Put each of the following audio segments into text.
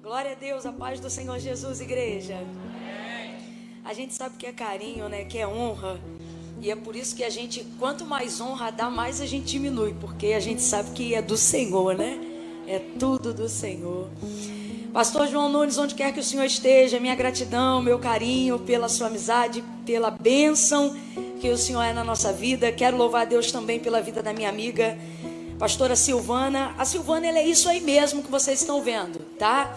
Glória a Deus, a paz do Senhor Jesus, igreja. A gente sabe que é carinho, né? Que é honra. E é por isso que a gente, quanto mais honra dá, mais a gente diminui. Porque a gente sabe que é do Senhor, né? É tudo do Senhor. Pastor João Nunes, onde quer que o Senhor esteja, minha gratidão, meu carinho pela sua amizade, pela bênção que o Senhor é na nossa vida. Quero louvar a Deus também pela vida da minha amiga, pastora Silvana. A Silvana, ela é isso aí mesmo que vocês estão vendo, tá?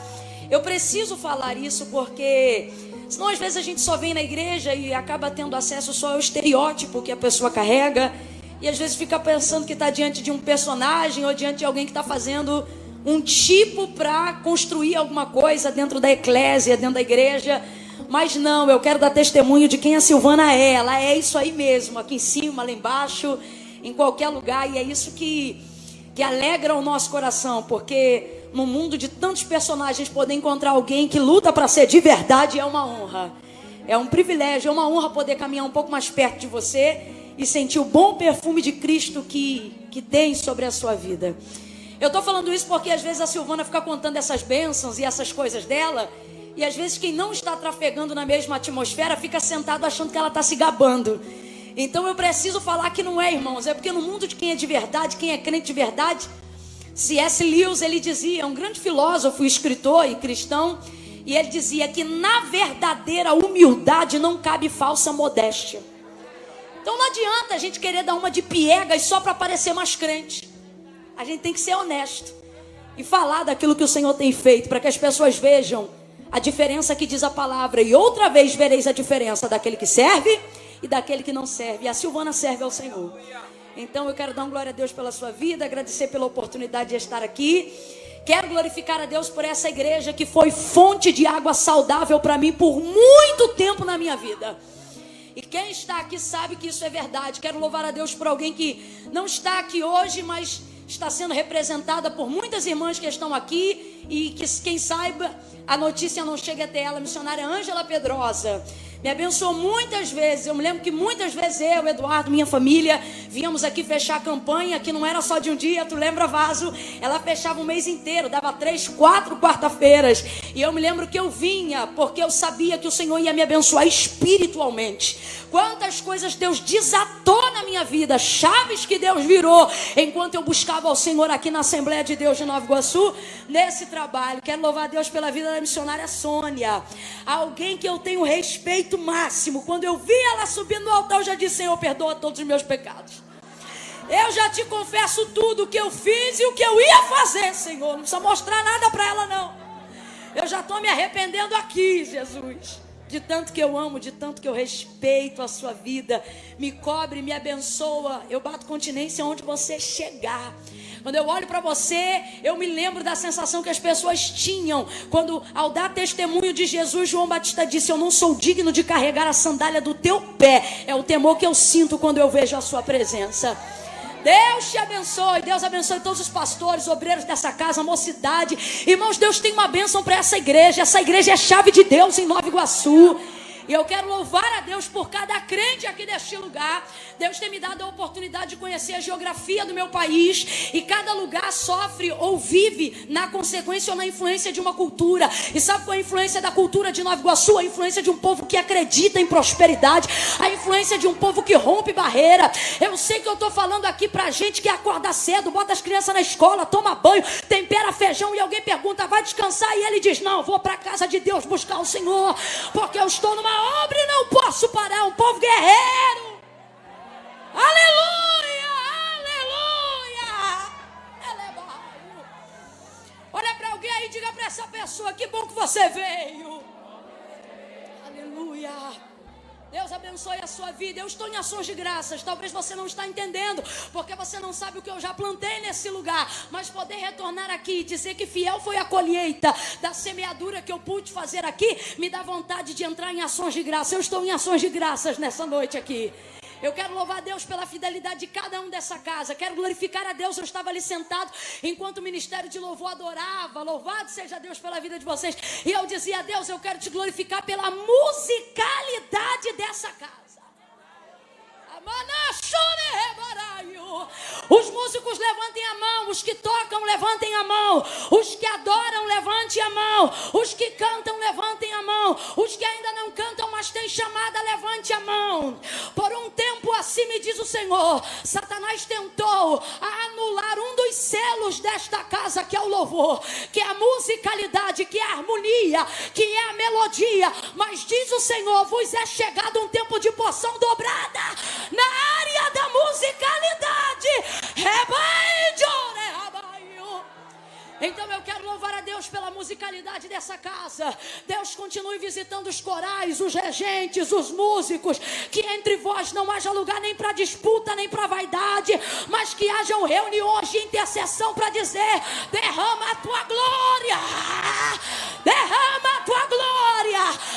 Eu preciso falar isso porque senão às vezes a gente só vem na igreja e acaba tendo acesso só ao estereótipo que a pessoa carrega. E às vezes fica pensando que está diante de um personagem ou diante de alguém que está fazendo um tipo para construir alguma coisa dentro da eclésia, dentro da igreja. Mas não, eu quero dar testemunho de quem a Silvana é. Ela é isso aí mesmo, aqui em cima, lá embaixo, em qualquer lugar. E é isso que alegra o nosso coração, porque no mundo de tantos personagens, poder encontrar alguém que luta para ser de verdade é uma honra. É um privilégio, é uma honra poder caminhar um pouco mais perto de você e sentir o bom perfume de Cristo que tem sobre a sua vida. Eu estou falando isso porque às vezes a Silvana fica contando essas bênçãos e essas coisas dela, e às vezes quem não está trafegando na mesma atmosfera fica sentado achando que ela está se gabando. Então eu preciso falar que não é, irmãos, é porque no mundo de quem é de verdade, quem é crente de verdade, C.S. Lewis, ele dizia, um grande filósofo, escritor e cristão, e ele dizia que na verdadeira humildade não cabe falsa modéstia. Então não adianta a gente querer dar uma de piegas só para parecer mais crente. A gente tem que ser honesto e falar daquilo que o Senhor tem feito, para que as pessoas vejam a diferença que diz a palavra. E outra vez vereis a diferença daquele que serve e daquele que não serve. E a Silvana serve ao Senhor. Então eu quero dar glória a Deus pela sua vida, agradecer pela oportunidade de estar aqui. Quero glorificar a Deus por essa igreja que foi fonte de água saudável para mim por muito tempo na minha vida. E quem está aqui sabe que isso é verdade. Quero louvar a Deus por alguém que não está aqui hoje, mas está sendo representada por muitas irmãs que estão aqui. E que quem saiba, a notícia não chega até ela. A missionária Ângela Pedrosa me abençoou muitas vezes. Eu me lembro que muitas vezes eu, Eduardo, minha família, víamos aqui fechar a campanha, que não era só de um dia, tu lembra, Vaso? Ela fechava um mês inteiro, dava 3, 4 quarta-feiras. E eu me lembro que eu vinha, porque eu sabia que o Senhor ia me abençoar espiritualmente. Quantas coisas Deus desatou na minha vida, chaves que Deus virou, enquanto eu buscava ao Senhor aqui na Assembleia de Deus de Nova Iguaçu, nesse trabalho. Quero louvar a Deus pela vida da missionária Sônia, alguém que eu tenho respeito máximo. Quando eu vi ela subindo no altar, eu já disse: Senhor, perdoa todos os meus pecados. Eu já te confesso tudo o que eu fiz e o que eu ia fazer, Senhor. Não precisa mostrar nada para ela, não. Eu já estou me arrependendo aqui, Jesus. De tanto que eu amo, de tanto que eu respeito a sua vida. Me cobre, me abençoa. Eu bato continência onde você chegar. Quando eu olho para você, eu me lembro da sensação que as pessoas tinham quando, ao dar testemunho de Jesus, João Batista disse: eu não sou digno de carregar a sandália do teu pé. É o temor que eu sinto quando eu vejo a sua presença. Deus te abençoe, Deus abençoe todos os pastores, obreiros dessa casa, mocidade. Irmãos, Deus tem uma bênção para essa igreja. Essa igreja é chave de Deus em Nova Iguaçu. E eu quero louvar a Deus por cada crente aqui deste lugar. Deus tem me dado a oportunidade de conhecer a geografia do meu país. E cada lugar sofre ou vive na consequência ou na influência de uma cultura. E sabe qual é a influência da cultura de Nova Iguaçu? A influência de um povo que acredita em prosperidade. A influência de um povo que rompe barreira. Eu sei que eu estou falando aqui pra gente que acorda cedo, bota as crianças na escola, toma banho, tempera feijão e alguém pergunta: vai descansar? E ele diz: não, vou para a casa de Deus buscar o Senhor, porque eu estou numa obra e não posso parar. Um povo guerreiro. Aleluia, aleluia. Olha para alguém aí e diga para essa pessoa: que bom que você veio. Aleluia. Deus abençoe a sua vida. Eu estou em ações de graças. Talvez você não está entendendo, porque você não sabe o que eu já plantei nesse lugar. Mas poder retornar aqui e dizer que fiel foi a colheita da semeadura que eu pude fazer aqui, me dá vontade de entrar em ações de graça. Eu estou em ações de graças nessa noite aqui. Eu quero louvar a Deus pela fidelidade de cada um dessa casa. Quero glorificar a Deus. Eu estava ali sentado enquanto o ministério de louvor adorava. Louvado seja Deus pela vida de vocês. E eu dizia: Deus, eu quero te glorificar pela musicalidade dessa casa. Os músicos levantem a mão, os que tocam levantem a mão, os que adoram levantem a mão, os que cantam levantem a mão, os que ainda não cantam mas têm chamada levante a mão. Por um tempo assim me diz o Senhor, Satanás tentou anular um dos selos desta casa, que é o louvor, que é a musicalidade, que é a harmonia, que é a melodia, mas diz o Senhor, vos é chegado um tempo de porção dobrada na área da musicalidade. Então eu quero louvar a Deus pela musicalidade dessa casa. Deus continue visitando os corais, os regentes, os músicos, que entre vós não haja lugar nem para disputa, nem para vaidade, mas que hajam reuniões de intercessão para dizer, derrama a tua glória, derrama a tua glória.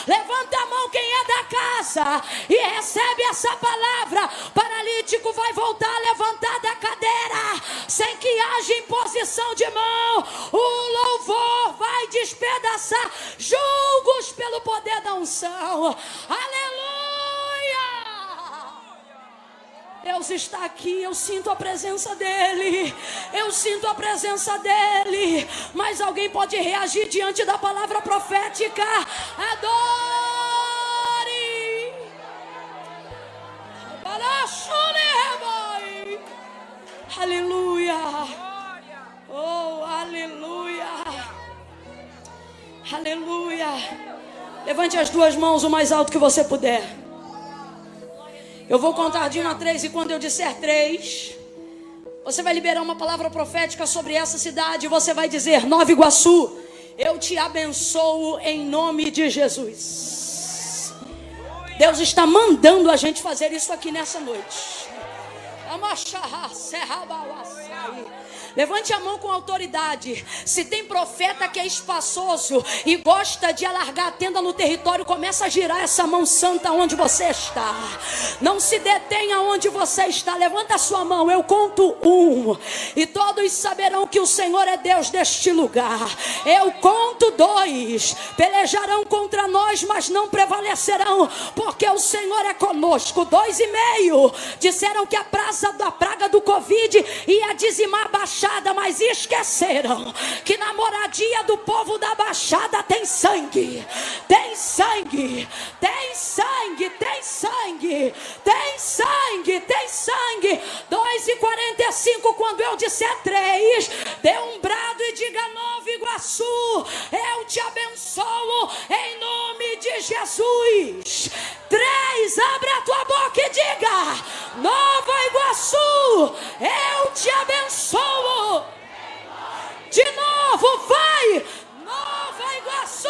Levanta a mão quem é da casa e recebe essa palavra. Paralítico vai voltar a levantar da cadeira, sem que haja imposição de mão. O louvor vai despedaçar julgos pelo poder da unção. Aleluia! Deus está aqui, eu sinto a presença dele. Eu sinto a presença dele. Mas alguém pode reagir diante da palavra profética. Adore! Aleluia! Oh, aleluia! Aleluia! Levante as duas mãos o mais alto que você puder. Eu vou contar de 1 a 3 e quando eu disser 3, você vai liberar uma palavra profética sobre essa cidade. Você vai dizer, Nova Iguaçu, eu te abençoo em nome de Jesus. Deus está mandando a gente fazer isso aqui nessa noite. Levante a mão com autoridade. Se tem profeta que é espaçoso e gosta de alargar a tenda no território, começa a girar essa mão santa onde você está. Não se detenha onde você está. Levanta a sua mão, eu conto 1 e todos saberão que o Senhor é Deus deste lugar. Eu conto 2, pelejarão contra nós, mas não prevalecerão, porque o Senhor é conosco. 2,5, disseram que a praga do Covid ia dizimar a Baixada, mas esqueceram que na moradia do povo da Baixada tem sangue, tem sangue, tem sangue, tem sangue, tem sangue, tem sangue. 2,45, quando eu disser 3, dê um brado e diga, Nova Iguaçu, eu te abençoo em nome de Jesus. 3, abre a tua boca e diga, Nova Iguaçu, eu te abençoo. De novo, vai, Nova Iguaçu.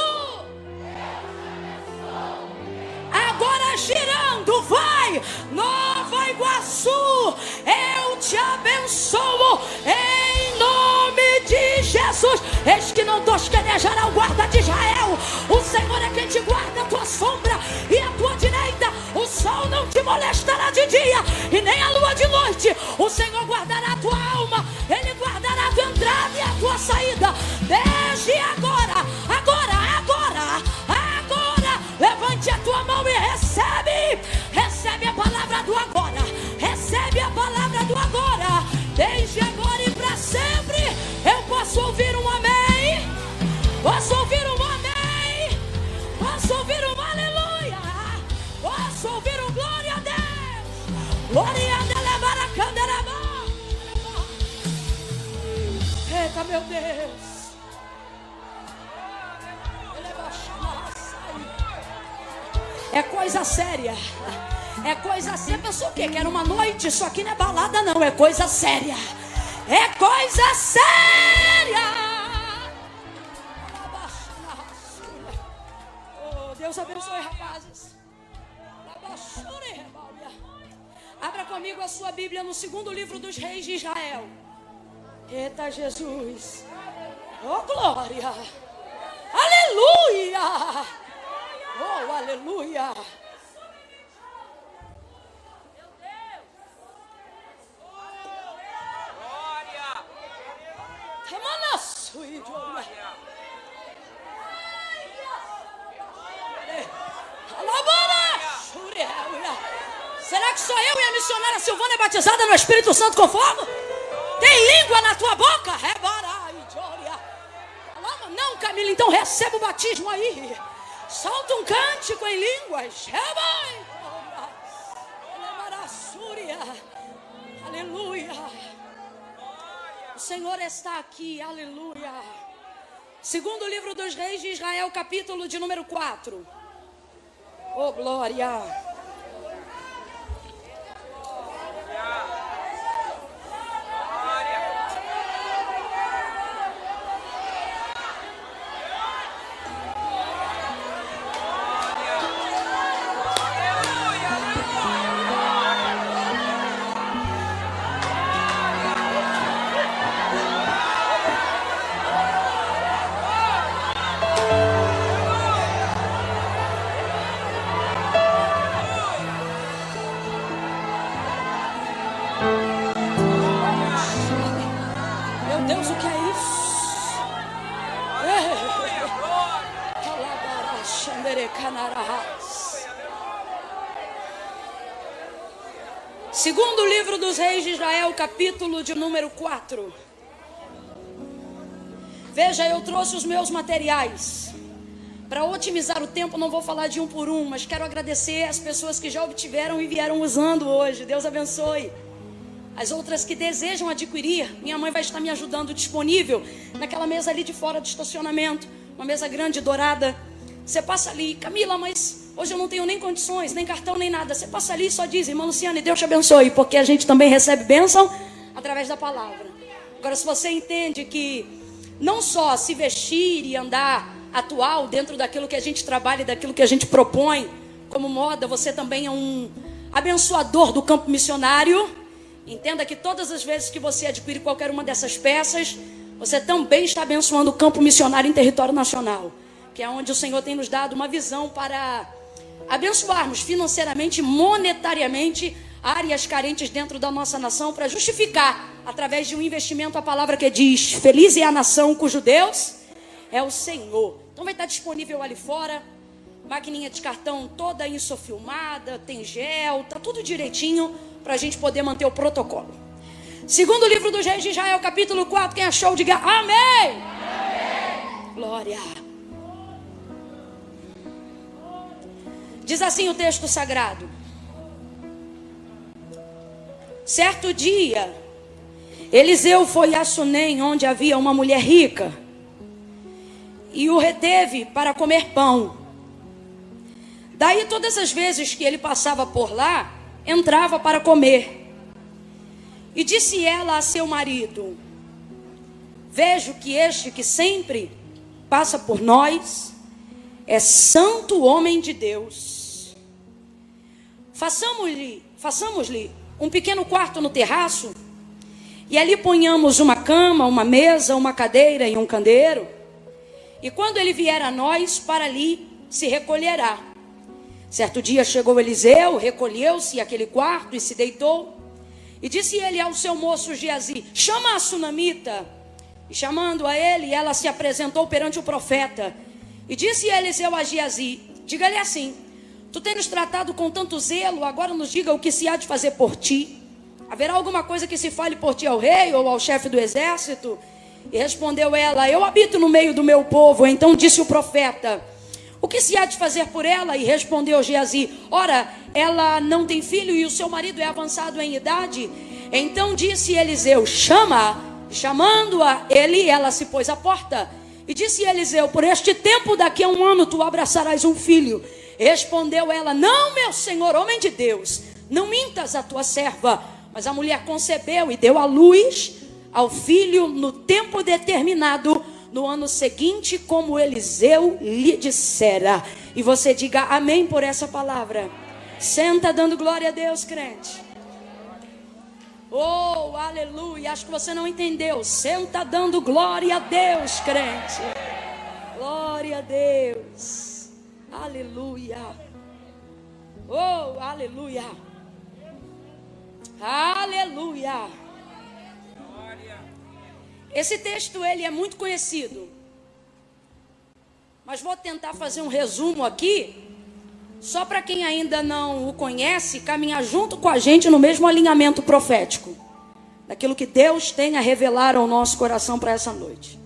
Agora girando, vai, Nova Iguaçu, eu te abençoo em nome de Jesus. Eis que não tosquenejará o guarda de Israel. O Senhor é quem te guarda a tua sombra e a tua direita. O sol não te molestará de dia e nem a lua de noite. O Senhor guardará a tua alma, Ele guardará a tua entrada e a tua saída. Desde agora, agora, agora, agora. Levante a tua mão e recebe. Recebe a palavra do agora. Recebe a palavra do agora. Desde agora e para sempre. Eu posso ouvir um amém. Posso ouvir um amém. Posso ouvir um aleluia. Posso ouvir um glória a Deus. Glória a Deus. Eita, meu Deus. É coisa séria. É coisa séria. Pensou o quê? Que era uma noite? Isso aqui não é balada, não. É coisa séria. É coisa séria. Oh, Deus abençoe, rapazes. Abra comigo a sua Bíblia no 2º livro dos reis de Israel. Eita, Jesus. Oh, glória. Aleluia. Oh, aleluia. Meu Deus. Glória. Tamanaço, idioma. Alabara. Será que só eu e a missionária Silvana é batizada no Espírito Santo com fogo? Tem língua na tua boca? Não, Camila, então receba o batismo aí. Solta um cântico em línguas. Aleluia. O Senhor está aqui, aleluia. Segundo livro dos Reis de Israel, capítulo de número 4. Oh, glória. Meu Deus, o que é isso? Segundo livro dos Reis de Israel, capítulo de número 4. Veja, eu trouxe os meus materiais. Para otimizar o tempo, não vou falar de um por um, mas quero agradecer as pessoas que já obtiveram e vieram usando hoje. Deus abençoe. As outras que desejam adquirir, minha mãe vai estar me ajudando, disponível naquela mesa ali de fora do estacionamento. Uma mesa grande, dourada. Você passa ali, Camila, mas hoje eu não tenho nem condições, nem cartão, nem nada. Você passa ali e só diz, irmã Luciane, Deus te abençoe, porque a gente também recebe bênção através da palavra. Agora, se você entende que não só se vestir e andar atual dentro daquilo que a gente trabalha e daquilo que a gente propõe como moda, você também é um abençoador do campo missionário. Entenda que todas as vezes que você adquire qualquer uma dessas peças, você também está abençoando o campo missionário em território nacional, que é onde o Senhor tem nos dado uma visão para abençoarmos financeiramente, monetariamente, áreas carentes dentro da nossa nação, para justificar, através de um investimento, a palavra que diz, feliz é a nação cujo Deus é o Senhor. Então vai estar disponível ali fora, maquininha de cartão toda insofilmada, tem gel, tá tudo direitinho, para a gente poder manter o protocolo. Segundo livro dos Reis de Israel, capítulo 4, quem achou, diga amém. Amém. Glória. Diz assim o texto sagrado. Certo dia, Eliseu foi a Sunem, onde havia uma mulher rica, e o reteve para comer pão. Daí todas as vezes que ele passava por lá, entrava para comer. E disse ela a seu marido, vejo que este que sempre passa por nós é santo homem de Deus. Façamos-lhe um pequeno quarto no terraço, e ali ponhamos uma cama, uma mesa, uma cadeira e um candeeiro. E quando ele vier a nós, para ali se recolherá. Certo dia chegou Eliseu, recolheu-se àquele quarto e se deitou. E disse ele ao seu moço Geazi, chama a sunamita. E chamando a ele, ela se apresentou perante o profeta. E disse Eliseu a Geazi, diga-lhe assim, tu tens tratado com tanto zelo, agora nos diga o que se há de fazer por ti. Haverá alguma coisa que se fale por ti ao rei ou ao chefe do exército? E respondeu ela, eu habito no meio do meu povo. Então disse o profeta, o que se há de fazer por ela? E respondeu Geazi, ora, ela não tem filho e o seu marido é avançado em idade. Então disse Eliseu, chama-a. Chamando-a ele, ela se pôs à porta. E disse Eliseu, por este tempo daqui a 1 ano tu abraçarás um filho. Respondeu ela, não, meu senhor, homem de Deus, não mintas a tua serva. Mas a mulher concebeu e deu à luz ao filho no tempo determinado, no ano seguinte, como Eliseu lhe dissera. E você diga amém por essa palavra. Senta dando glória a Deus, crente. Oh, aleluia. Acho que você não entendeu. Senta dando glória a Deus, crente. Glória a Deus. Aleluia. Oh, aleluia. Aleluia. Esse texto ele é muito conhecido, mas vou tentar fazer um resumo aqui Só para quem ainda não o conhece, caminhar junto com a gente no mesmo alinhamento profético, daquilo que Deus tem a revelar ao nosso coração para essa noite.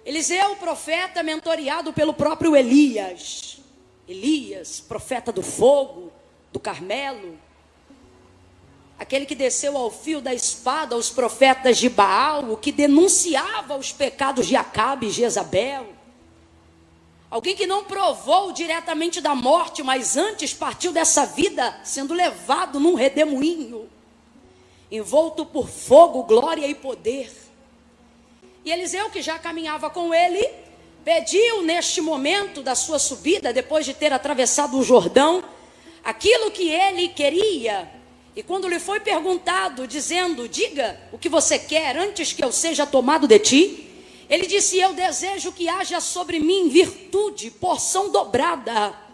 Eliseu, profeta, mentoreado pelo próprio Elias, profeta do fogo, do Carmelo, aquele que desceu ao fio da espada aos profetas de Baal, o que denunciava os pecados de Acabe e Jezabel, alguém que não provou diretamente da morte, mas antes partiu dessa vida sendo levado num redemoinho, envolto por fogo, glória e poder. E Eliseu, que já caminhava com ele, pediu neste momento da sua subida, depois de ter atravessado o Jordão, aquilo que ele queria. E quando lhe foi perguntado, dizendo: diga o que você quer antes que eu seja tomado de ti, ele disse: eu desejo que haja sobre mim virtude, porção dobrada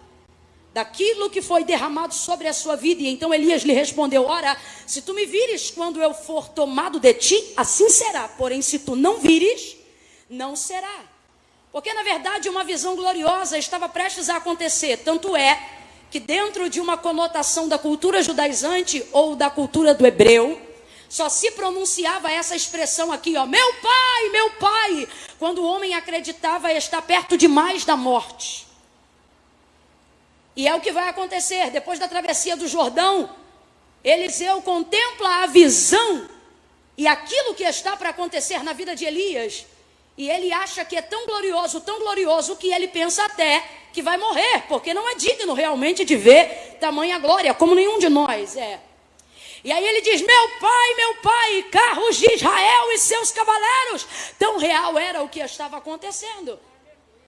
daquilo que foi derramado sobre a sua vida. E então Elias lhe respondeu: ora, se tu me vires quando eu for tomado de ti, assim será. Porém, se tu não vires, não será. Porque na verdade uma visão gloriosa estava prestes a acontecer. Tanto é que dentro de uma conotação da cultura judaizante ou da cultura do hebreu, só se pronunciava essa expressão aqui, ó, meu pai, quando o homem acreditava estar perto demais da morte. E é o que vai acontecer. Depois da travessia do Jordão, Eliseu contempla a visão e aquilo que está para acontecer na vida de Elias. E ele acha que é tão glorioso, que ele pensa até que vai morrer, porque não é digno realmente de ver tamanha glória, como nenhum de nós é. E aí ele diz: meu pai, carros de Israel e seus cavaleiros. Tão real era o que estava acontecendo.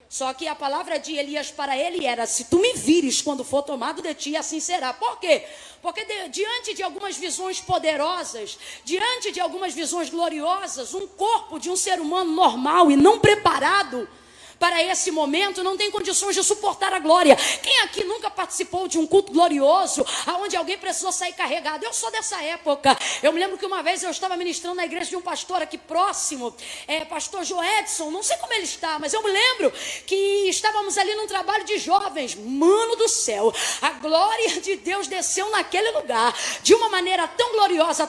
Só que a palavra de Elias para ele era: se tu me vires quando for tomado de ti, assim será. Por quê? Porque diante de algumas visões poderosas, diante de algumas visões gloriosas, um corpo de um ser humano normal e não preparado para esse momento não tem condições de suportar a glória. Quem aqui nunca participou de um culto glorioso, onde alguém precisou sair carregado? Eu sou dessa época. Eu me lembro que uma vez eu estava ministrando na igreja de um pastor aqui próximo, pastor Joedson, não sei como ele está, mas eu me lembro que estávamos ali num trabalho de jovens. Mano do céu, a glória de Deus desceu naquele lugar, de uma maneira tão gloriosa,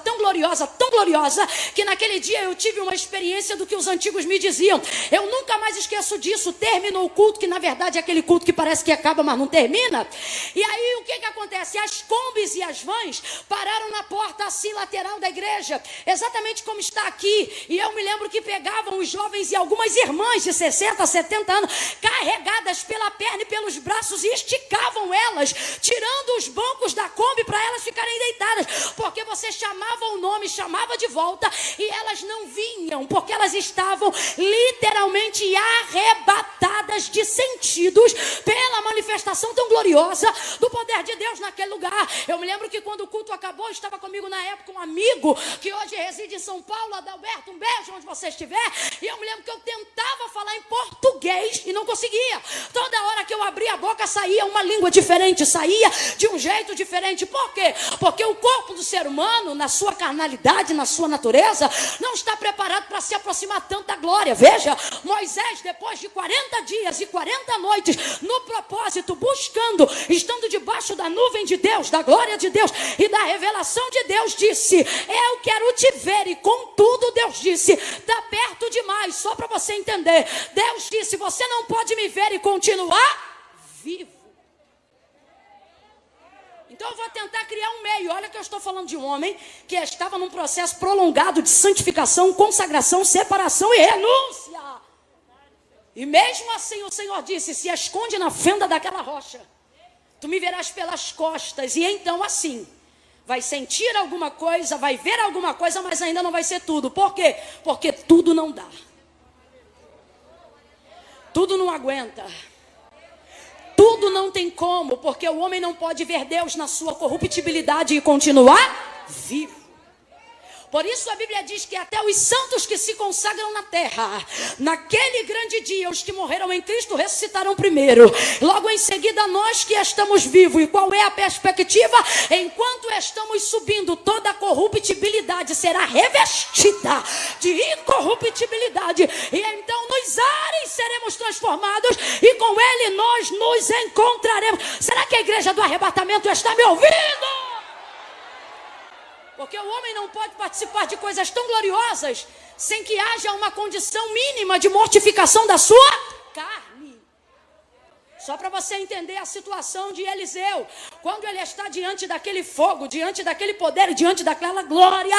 que naquele dia eu tive uma experiência do que os antigos me diziam. Eu nunca mais esqueço disso. Terminou o culto, que na verdade é aquele culto que parece que acaba, mas não termina. E aí o que acontece? As combis e as vans pararam na porta assim lateral da igreja, exatamente como está aqui. E eu me lembro que pegavam os jovens e algumas irmãs de 60, 70 anos, carregadas pela perna e pelos braços, e esticavam elas, tirando os bancos da Kombi para elas ficarem deitadas, porque você chamava o nome, chamava de volta, e elas não vinham, porque elas estavam literalmente arrebatadas de sentidos pela manifestação tão gloriosa do poder de Deus naquele lugar. Eu me lembro que quando o culto acabou, estava comigo na época um amigo que hoje reside em São Paulo, Adalberto, um beijo onde você estiver, e eu me lembro que eu tentava falar em português e não conseguia. Toda hora que eu abria a boca saía uma língua diferente, saía de um jeito diferente. Por quê? Porque o corpo do ser humano, na sua carnalidade, na sua natureza, não está preparado para se aproximar tanto da glória. Veja, Moisés, depois de 40 dias e 40 noites, no propósito, buscando, estando debaixo da nuvem de Deus, da glória de Deus e da revelação de Deus, disse: eu quero te ver. E contudo Deus disse: está perto demais. Só para você entender, Deus disse: você não pode me ver e continuar vivo. Então eu vou tentar criar um meio. Olha que eu estou falando de um homem que estava num processo prolongado de santificação, consagração, separação e renúncia. E mesmo assim o Senhor disse: se esconde na fenda daquela rocha, tu me verás pelas costas. E então assim, vai sentir alguma coisa, vai ver alguma coisa, mas ainda não vai ser tudo. Por quê? Porque tudo não dá. Tudo não aguenta. Tudo não tem como, porque o homem não pode ver Deus na sua corruptibilidade e continuar vivo. Por isso a Bíblia diz que até os santos que se consagram na terra, naquele grande dia, os que morreram em Cristo ressuscitarão primeiro. Logo em seguida, nós que estamos vivos. E qual é a perspectiva? Enquanto estamos subindo, toda a corruptibilidade será revestida de incorruptibilidade. E então nos ares seremos transformados e com Ele nós nos encontraremos. Será que a igreja do arrebatamento está me ouvindo? Porque o homem não pode participar de coisas tão gloriosas sem que haja uma condição mínima de mortificação da sua carne. Só para você entender a situação de Eliseu. Quando ele está diante daquele fogo, diante daquele poder, diante daquela glória,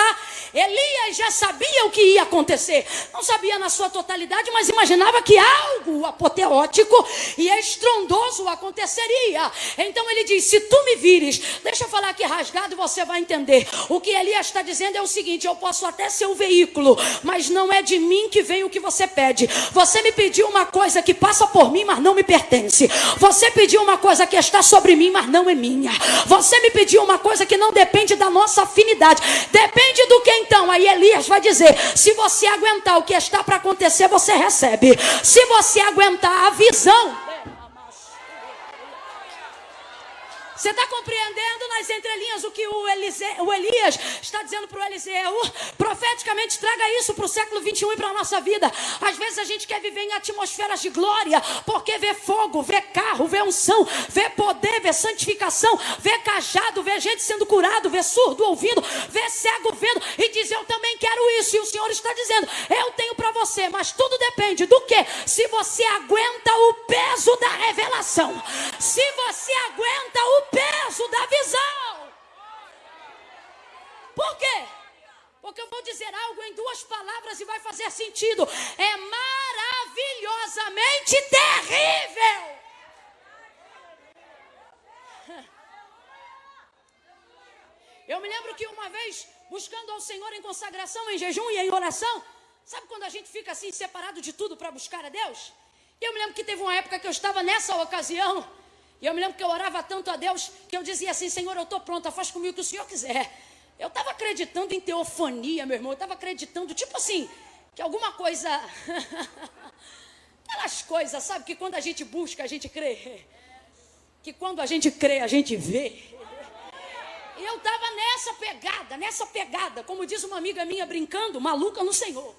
Elias já sabia o que ia acontecer. Não sabia na sua totalidade, mas imaginava que algo apoteótico e estrondoso aconteceria. Então ele diz, se tu me vires, deixa eu falar aqui rasgado e você vai entender. O que Elias está dizendo é o seguinte, eu posso até ser o veículo, mas não é de mim que vem o que você pede. Você me pediu uma coisa que passa por mim, mas não me pertence. Você pediu uma coisa que está sobre mim, mas não é minha. Você me pediu uma coisa que não depende da nossa afinidade. Depende do que então? Aí Elias vai dizer, se você aguentar o que está para acontecer, você recebe. Se você aguentar a visão... Você está compreendendo nas entrelinhas o que o Elias está dizendo para o Eliseu? Profeticamente traga isso para o século 21 e para a nossa vida. Às vezes a gente quer viver em atmosferas de glória, porque vê fogo, vê carro, vê unção, vê poder, vê santificação, vê cajado, vê gente sendo curado, vê surdo ouvindo, vê cego vendo e diz, eu também quero isso. E o Senhor está dizendo, eu tenho para você, mas tudo depende do quê? Se você aguenta o peso da revelação, se você aguenta o peso da visão. Por quê? Porque eu vou dizer algo em duas palavras e vai fazer sentido. É maravilhosamente terrível. Eu me lembro que uma vez, buscando ao Senhor em consagração, em jejum e em oração, sabe quando a gente fica assim separado de tudo para buscar a Deus? Eu me lembro que teve uma época que eu estava nessa ocasião. E eu me lembro que eu orava tanto a Deus que eu dizia assim, Senhor, eu estou pronta, faz comigo o que o Senhor quiser. Eu estava acreditando em teofania, meu irmão. Eu estava acreditando, tipo assim, que alguma coisa... Aquelas coisas, sabe, que quando a gente busca, a gente crê. Que quando a gente crê, a gente vê. E eu estava nessa pegada, como diz uma amiga minha brincando, maluca no Senhor.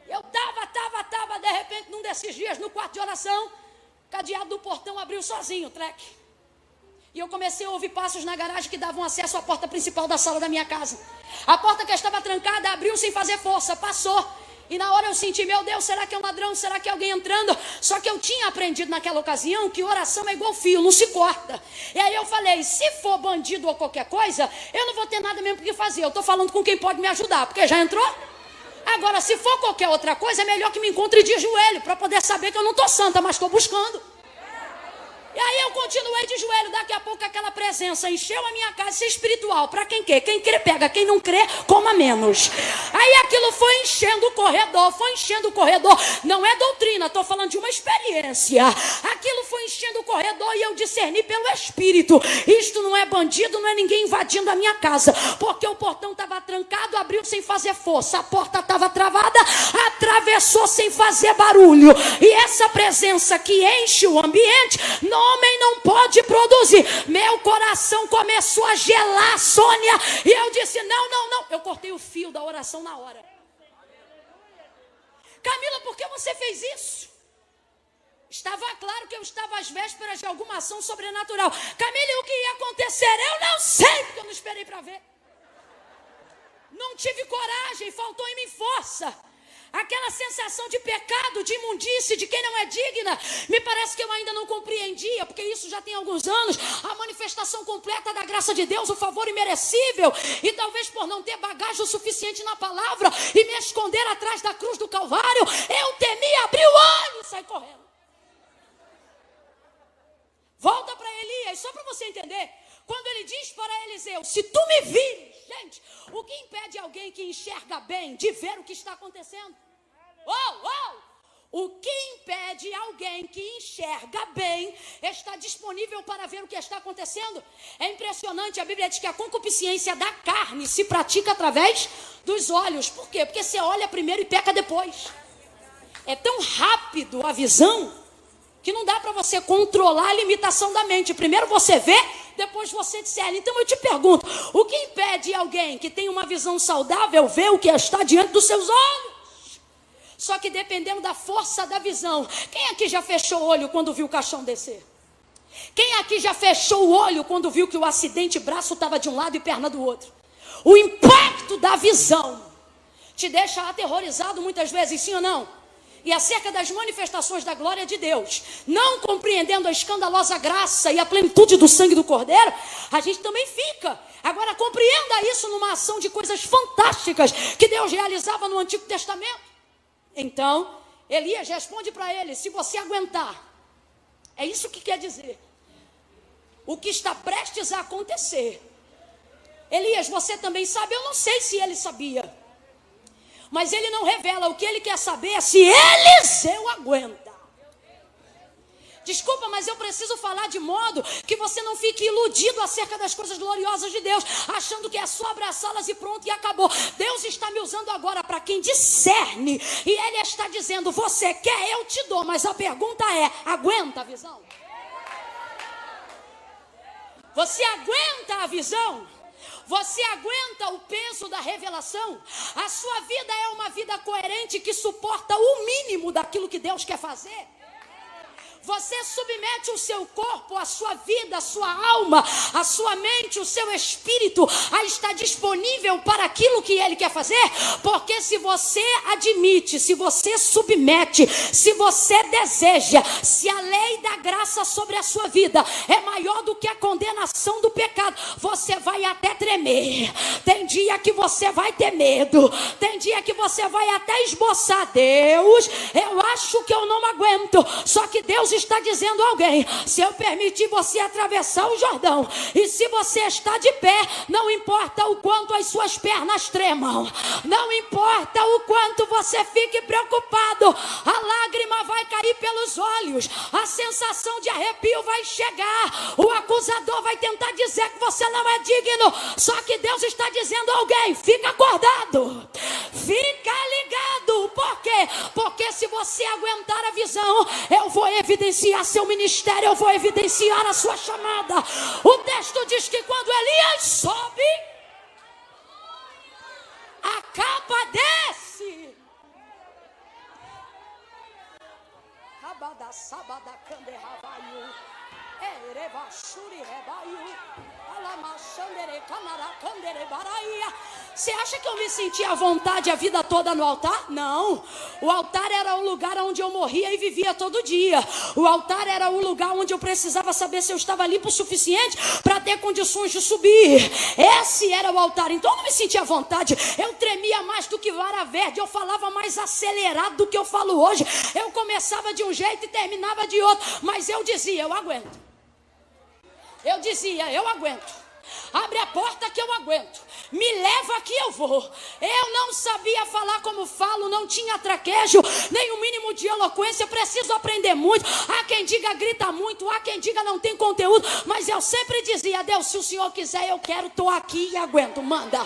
Eu estava, de repente, num desses dias, no quarto de oração, o cadeado do portão abriu sozinho, treque. E eu comecei a ouvir passos na garagem que davam acesso à porta principal da sala da minha casa. A porta que estava trancada abriu sem fazer força, passou. E na hora eu senti, meu Deus, será que é um ladrão? Será que é alguém entrando? Só que eu tinha aprendido naquela ocasião que oração é igual fio, não se corta. E aí eu falei, se for bandido ou qualquer coisa, eu não vou ter nada mesmo que fazer. Eu estou falando com quem pode me ajudar, porque já entrou. Agora, se for qualquer outra coisa, é melhor que me encontre de joelho, para poder saber que eu não estou santa, mas estou buscando. E aí eu continuei de joelho, daqui a pouco aquela presença encheu a minha casa, isso é espiritual, para quem quer. Quem crê pega, quem não crê, coma menos. Aí aquilo foi enchendo o corredor, não é doutrina, estou falando de uma experiência. Aquilo foi enchendo o corredor e eu discerni pelo Espírito. Isto não é bandido, não é ninguém invadindo a minha casa, porque o portão estava trancado, abriu sem fazer força, a porta estava travada, atravessou sem fazer barulho. E essa presença que enche o ambiente, homem não pode produzir. Meu coração começou a gelar, Sônia, e eu disse, não, eu cortei o fio da oração na hora. Camila, por que você fez isso? Estava claro que eu estava às vésperas de alguma ação sobrenatural. Camila, o que ia acontecer? Eu não sei, porque eu não esperei para ver. Não tive coragem, faltou em mim força. Aquela sensação de pecado, de imundície, de quem não é digna, me parece que eu ainda não compreendia, porque isso já tem alguns anos, a manifestação completa da graça de Deus, o favor imerecível, e talvez por não ter bagagem o suficiente na palavra, e me esconder atrás da cruz do Calvário, eu temi abrir o olho e sair correndo. Volta para Elias, só para você entender, quando ele diz para Eliseu, se tu me vires, gente, o que impede alguém que enxerga bem de ver o que está acontecendo? O que impede alguém que enxerga bem estar disponível para ver o que está acontecendo? É impressionante, a Bíblia diz que a concupiscência da carne se pratica através dos olhos. Por quê? Porque você olha primeiro e peca depois. É tão rápido a visão que não dá para você controlar a limitação da mente. Primeiro você vê, depois você discerne. Então eu te pergunto, o que impede alguém que tem uma visão saudável ver o que está diante dos seus olhos? Só que dependendo da força da visão. Quem aqui já fechou o olho quando viu o caixão descer? Quem aqui já fechou o olho quando viu que o acidente, braço estava de um lado e perna do outro? O impacto da visão te deixa aterrorizado muitas vezes, sim ou não? E acerca das manifestações da glória de Deus, não compreendendo a escandalosa graça e a plenitude do sangue do Cordeiro, a gente também fica. Agora compreenda isso numa ação de coisas fantásticas que Deus realizava no Antigo Testamento. Então, Elias responde para ele, se você aguentar, é isso que quer dizer, o que está prestes a acontecer. Elias, você também sabe? Eu não sei se ele sabia, mas ele não revela. O que ele quer saber é se Eliseu aguenta. Desculpa, mas eu preciso falar de modo que você não fique iludido acerca das coisas gloriosas de Deus, achando que é só abraçá-las e pronto, e acabou. Deus está me usando agora para quem discerne, e Ele está dizendo, você quer, eu te dou, mas a pergunta é, aguenta a visão? Você aguenta a visão? Você aguenta o peso da revelação? A sua vida é uma vida coerente que suporta o mínimo daquilo que Deus quer fazer? Você submete o seu corpo, a sua vida, a sua alma, a sua mente, o seu espírito a estar disponível para aquilo que Ele quer fazer? Porque se você admite, se você submete, se você deseja, se a lei da graça sobre a sua vida é maior do que a condenação do pecado, você vai até tremer. Tem dia que você vai ter medo, tem dia que você vai até esboçar. Deus, eu acho que eu não aguento. Só que Deus está dizendo a alguém, se eu permitir você atravessar o Jordão, e se você está de pé, não importa o quanto as suas pernas tremam, não importa o quanto você fique preocupado, a lágrima vai cair pelos olhos, a sensação de arrepio vai chegar, o acusador vai tentar dizer que você não é digno, só que Deus está dizendo a alguém, fica acordado, fica ligado. Por quê? Porque se você aguentar a visão, eu vou evidenciar seu ministério, eu vou evidenciar a sua chamada. O texto diz que quando Elias sobe, a capa desce. Você acha que eu me sentia à vontade a vida toda no altar? Não. O altar era o lugar onde eu morria e vivia todo dia. O altar era o lugar onde eu precisava saber se eu estava limpo o suficiente para ter condições de subir. Esse era o altar. Então eu não me sentia à vontade. Eu tremia mais do que vara verde. Eu falava mais acelerado do que eu falo hoje. Eu começava de um jeito e terminava de outro. Mas eu dizia, eu aguento. Eu dizia, eu aguento. Abre a porta que eu aguento. Me leva que eu vou. Eu não sabia falar como falo, não tinha traquejo, nem o mínimo de eloquência. Preciso aprender muito. Há quem diga grita muito, há quem diga não tem conteúdo. Mas eu sempre dizia, Deus, se o Senhor quiser, eu quero, estou aqui e aguento, manda.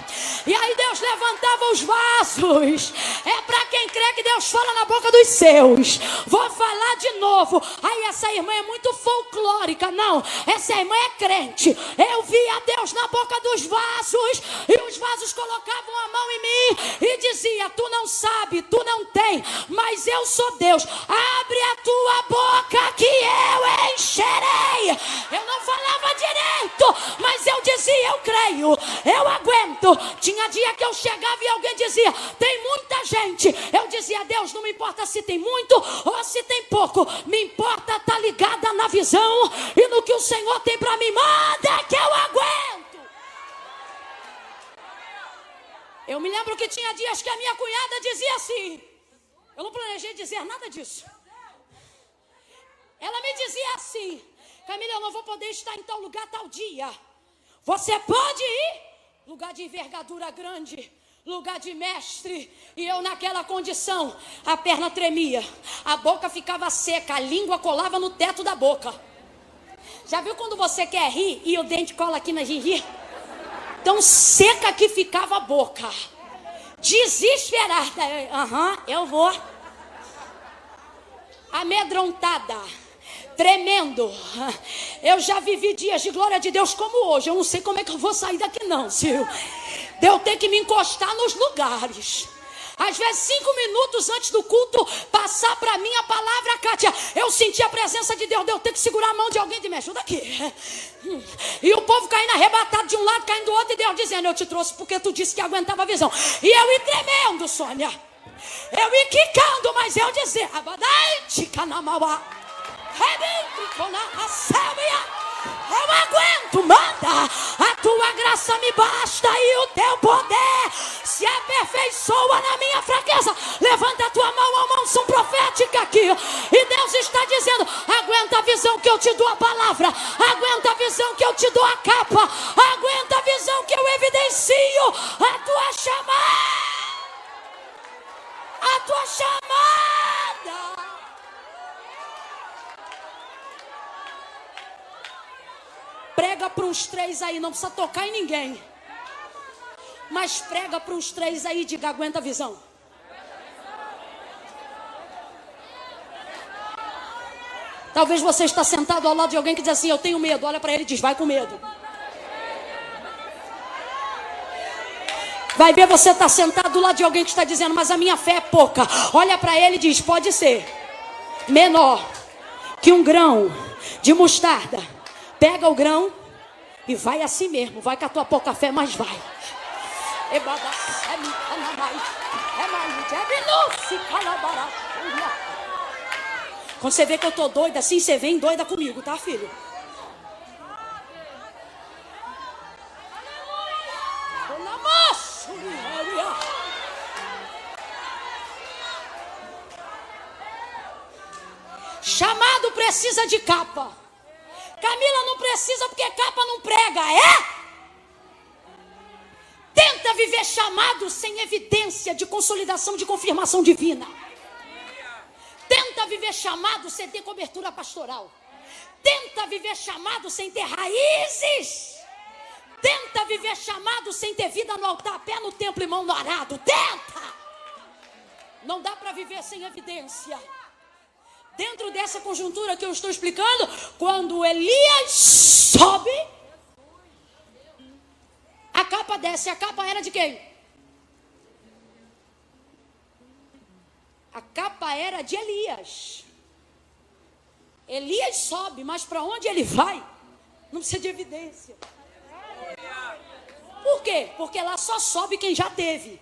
E aí Deus levantava os vasos. É para quem crê que Deus fala na boca dos seus. Vou falar de novo. Aí essa irmã é muito folclórica. Não, essa irmã é crente. Eu via Deus na boca dos vasos, e os vasos colocavam a mão em mim e dizia, tu não sabe, tu não tem, mas eu sou Deus, abre a tua boca que eu encherei. Eu não falava direito, mas eu dizia, eu creio, eu aguento. Tinha dia que eu chegava e alguém dizia, tem muita gente. Eu dizia, Deus, não me importa se tem muito ou se tem pouco, me importa estar ligada na visão e no que o Senhor tem para mim. Manda que eu aguento. Eu me lembro que tinha dias que a minha cunhada dizia assim, eu não planejei dizer nada disso. Ela me dizia assim, Camila, eu não vou poder estar em tal lugar tal dia. Você pode ir? Lugar de envergadura grande. lugar de mestre, e eu naquela condição, a perna tremia, a boca ficava seca, a língua colava no teto da boca. Já viu quando você quer rir e o dente cola aqui na gengiva? Tão seca que ficava a boca. Desesperada. Eu vou. Amedrontada. Tremendo. Eu já vivi dias de glória de Deus como hoje. Eu não sei como é que eu vou sair daqui não, Sil. De eu ter que me encostar nos lugares. Às vezes 5 minutos antes do culto passar para mim a palavra, Kátia, eu senti a presença de Deus, de eu ter que segurar a mão de alguém, de me ajuda aqui. E o povo caindo arrebatado de um lado, caindo do outro, e Deus dizendo, eu te trouxe porque tu disse que aguentava a visão. E eu ia tremendo, Sônia. Eu ia quicando, mas eu dizia, eu aguento, manda. A tua graça me basta e o teu poder se aperfeiçoa na minha fraqueza. Levanta a tua mão, a uma unção profética aqui. E Deus está dizendo, aguenta a visão que eu te dou a palavra. Aguenta a visão que eu te dou a capa. Aguenta a visão que eu evidencio a tua chamada. A tua chamada. Prega para uns 3 aí, não precisa tocar em ninguém. Mas prega para uns 3 aí, diga, aguenta a visão. Talvez você está sentado ao lado de alguém que diz assim, eu tenho medo. Olha para ele e diz, vai com medo. Vai ver, você está sentado do lado de alguém que está dizendo, mas a minha fé é pouca. Olha para ele e diz, pode ser menor que um grão de mostarda. Pega o grão e vai assim mesmo. Vai com a tua pouca fé, mas vai. Quando você vê que eu tô doida assim, você vem doida comigo, tá, filho? Chamado precisa de capa. Camila não precisa porque capa não prega, é? Tenta viver chamado sem evidência de consolidação, de confirmação divina. Tenta viver chamado sem ter cobertura pastoral. Tenta viver chamado sem ter raízes. Tenta viver chamado sem ter vida no altar, pé no templo e mão no arado. Tenta! Não dá para viver sem evidência. Dentro dessa conjuntura que eu estou explicando, quando Elias sobe, a capa desce. A capa era de quem? A capa era de Elias. Elias sobe, mas para onde ele vai? Não precisa de evidência. Por quê? Porque lá só sobe quem já teve.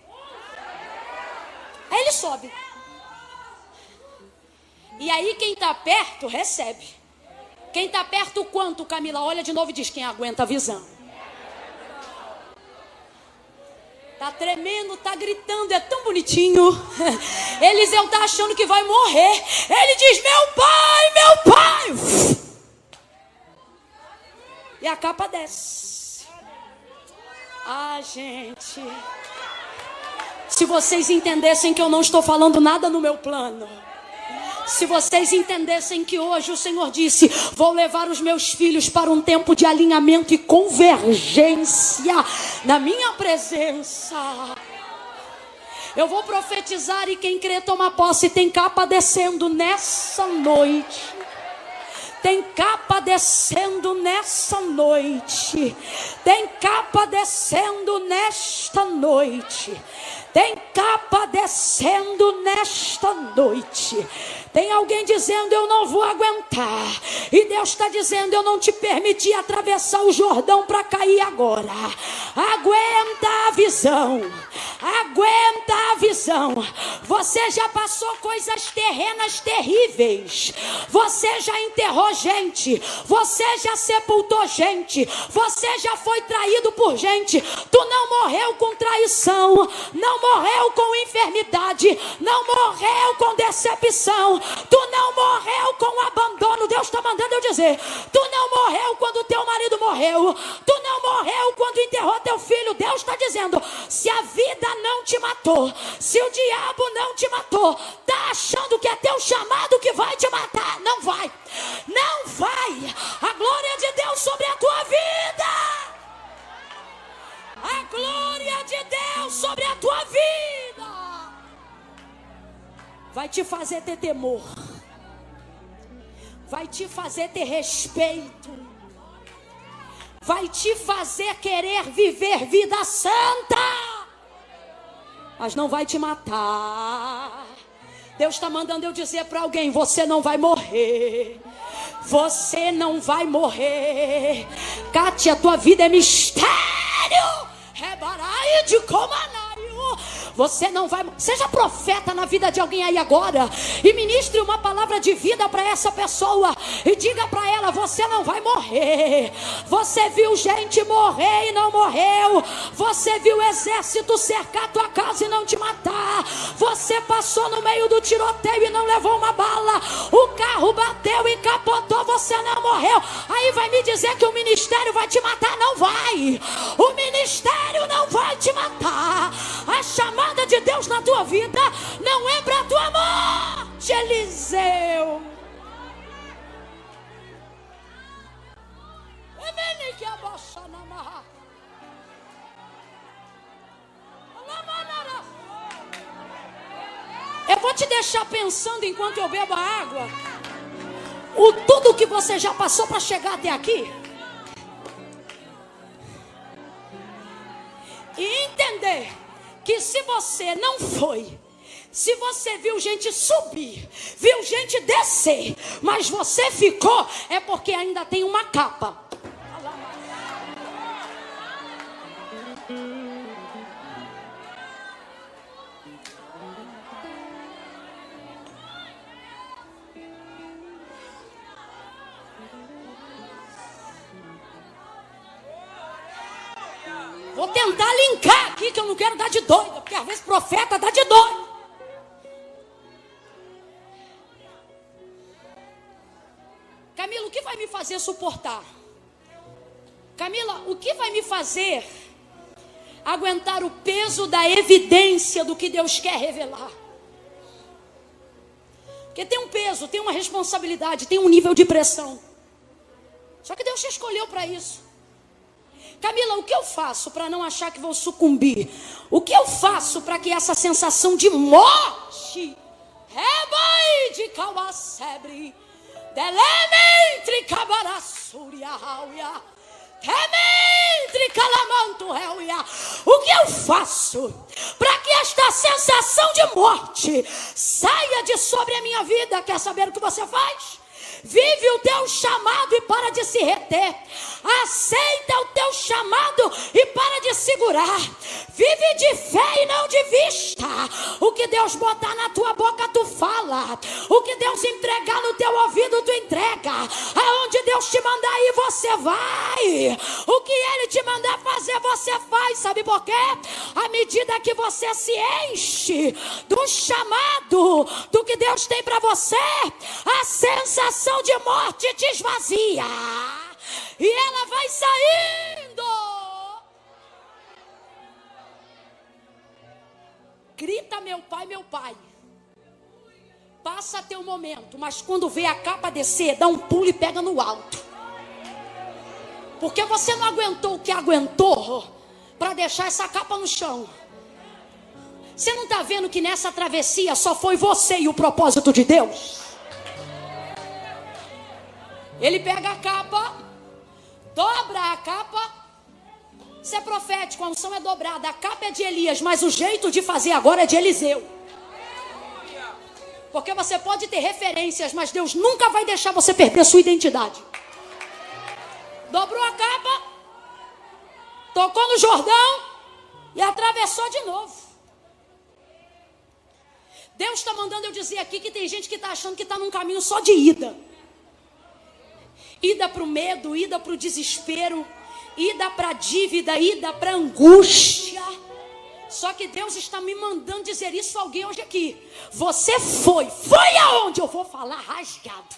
Aí ele sobe. E aí quem está perto recebe. Quem está perto quanto, Camila? Olha de novo e diz, quem aguenta a visão. Tá tremendo, tá gritando, é tão bonitinho. Eliseu tá achando que vai morrer. Ele diz, meu pai, meu pai. E a capa desce. Ah, gente. Se vocês entendessem que eu não estou falando nada no meu plano. Se vocês entendessem que hoje o Senhor disse, vou levar os meus filhos para um tempo de alinhamento e convergência na minha presença. Eu vou profetizar e quem crê toma posse. Tem capa descendo nessa noite. Tem capa descendo nessa noite. Tem capa descendo nesta noite. Tem capa descendo nesta noite. Tem alguém dizendo, eu não vou aguentar. E Deus está dizendo, eu não te permiti atravessar o Jordão para cair agora. Aguenta a visão. Aguenta a visão. Você já passou coisas terrenas terríveis. Você já enterrou gente. Você já sepultou gente. Você já foi traído por gente. Tu não morreu com traição. Não morreu com enfermidade. Não morreu com decepção. Tu não morreu com abandono Deus está mandando eu dizer: tu não morreu quando teu marido morreu, tu não morreu quando enterrou teu filho. Deus está dizendo: se a vida não te matou, se o diabo não te matou, tá achando que é teu chamado que vai te matar? Não vai, não vai. A glória de Deus sobre a tua vida, a glória de Deus sobre a tua vida vai te fazer ter temor, vai te fazer ter respeito, vai te fazer querer viver vida santa, mas não vai te matar. Deus está mandando eu dizer para alguém: você não vai morrer, você não vai morrer. Kátia, tua vida é mistério. Rebarai de comanário. Você não vai. Seja profeta na vida de alguém aí agora e ministre uma palavra de vida para essa pessoa e diga para ela: você não vai morrer. Você viu gente morrer e não morreu. Você viu o exército cercar tua casa e não te matar. Você passou no meio do tiroteio e não levou uma bala. O carro bateu e capotou, você não morreu. Aí vai me dizer que o ministério vai te matar? Não vai. O ministério não vai te matar. A chamada de Deus na tua vida não é para tua morte, Eliseu. Eu vou te deixar pensando enquanto eu bebo a água, o tudo que você já passou para chegar até aqui, e entender que se você não foi, se você viu gente subir, viu gente descer, mas você ficou, é porque ainda tem uma capa. Vou tentar linkar aqui, que eu não quero dar de doida, porque às vezes profeta dá de doido. Camila, o que vai me fazer suportar? Camila, o que vai me fazer aguentar o peso da evidência do que Deus quer revelar? Porque tem um peso, tem uma responsabilidade, tem um nível de pressão. Só que Deus te escolheu para isso. Camila, o que eu faço para não achar que vou sucumbir? O que eu faço para que essa sensação de morte, de Kawasebre, Delementre Kabarassúria, o que eu faço para que esta sensação de morte saia de sobre a minha vida? Quer saber o que você faz? Vive o teu chamado e para de se reter. Aceita o teu chamado e para de segurar. Vive de fé e não de vista. O que Deus botar na tua boca, tu fala. O que Deus entregar no teu ouvido, tu entrega. Aonde Deus te mandar ir, você vai. O que Ele te mandar fazer, você faz. Sabe por quê? À medida que você se enche do chamado, do que Deus tem para você, a sensação de morte te esvazia e ela vai saindo. Grita: meu pai, meu pai. Passa teu momento, mas quando vê a capa descer, dá um pulo e pega no alto, porque você não aguentou o que aguentou para deixar essa capa no chão. Você não está vendo que nessa travessia só foi você e o propósito de Deus? Ele pega a capa, dobra a capa. Isso é profético, a unção é dobrada. A capa é de Elias, mas o jeito de fazer agora é de Eliseu. Porque você pode ter referências, mas Deus nunca vai deixar você perder a sua identidade. Dobrou a capa, tocou no Jordão e atravessou de novo. Deus está mandando eu dizer aqui que tem gente que está achando que está num caminho só de ida. Ida para o medo, ida para o desespero, ida para a dívida, ida para a angústia. Só que Deus está me mandando dizer isso a alguém hoje aqui. Você foi aonde eu vou falar rasgado.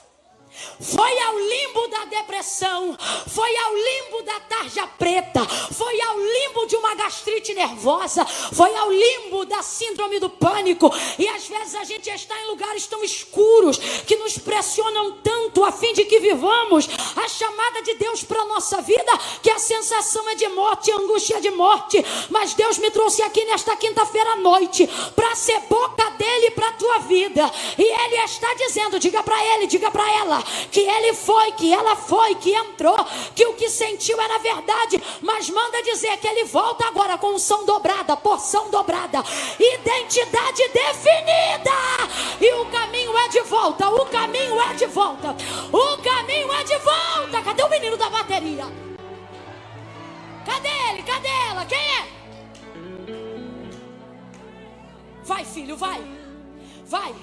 Foi ao limbo da depressão, foi ao limbo da tarja preta, foi ao limbo de uma gastrite nervosa, foi ao limbo da síndrome do pânico. E às vezes a gente está em lugares tão escuros que nos pressionam tanto a fim de que vivamos a chamada de Deus para a nossa vida, que a sensação é de morte, a angústia é de morte. Mas Deus me trouxe aqui nesta quinta-feira à noite para ser boca dele para a tua vida. E ele está dizendo, diga para ele, diga para ela, que ele foi, que ela foi, que entrou, que o que sentiu era verdade, mas manda dizer que ele volta agora com unção dobrada, porção dobrada, identidade definida, e o caminho é de volta, o caminho é de volta, o caminho é de volta. Cadê o menino da bateria? Cadê ele? Cadê ela? Quem é? Vai, filho, vai, vai.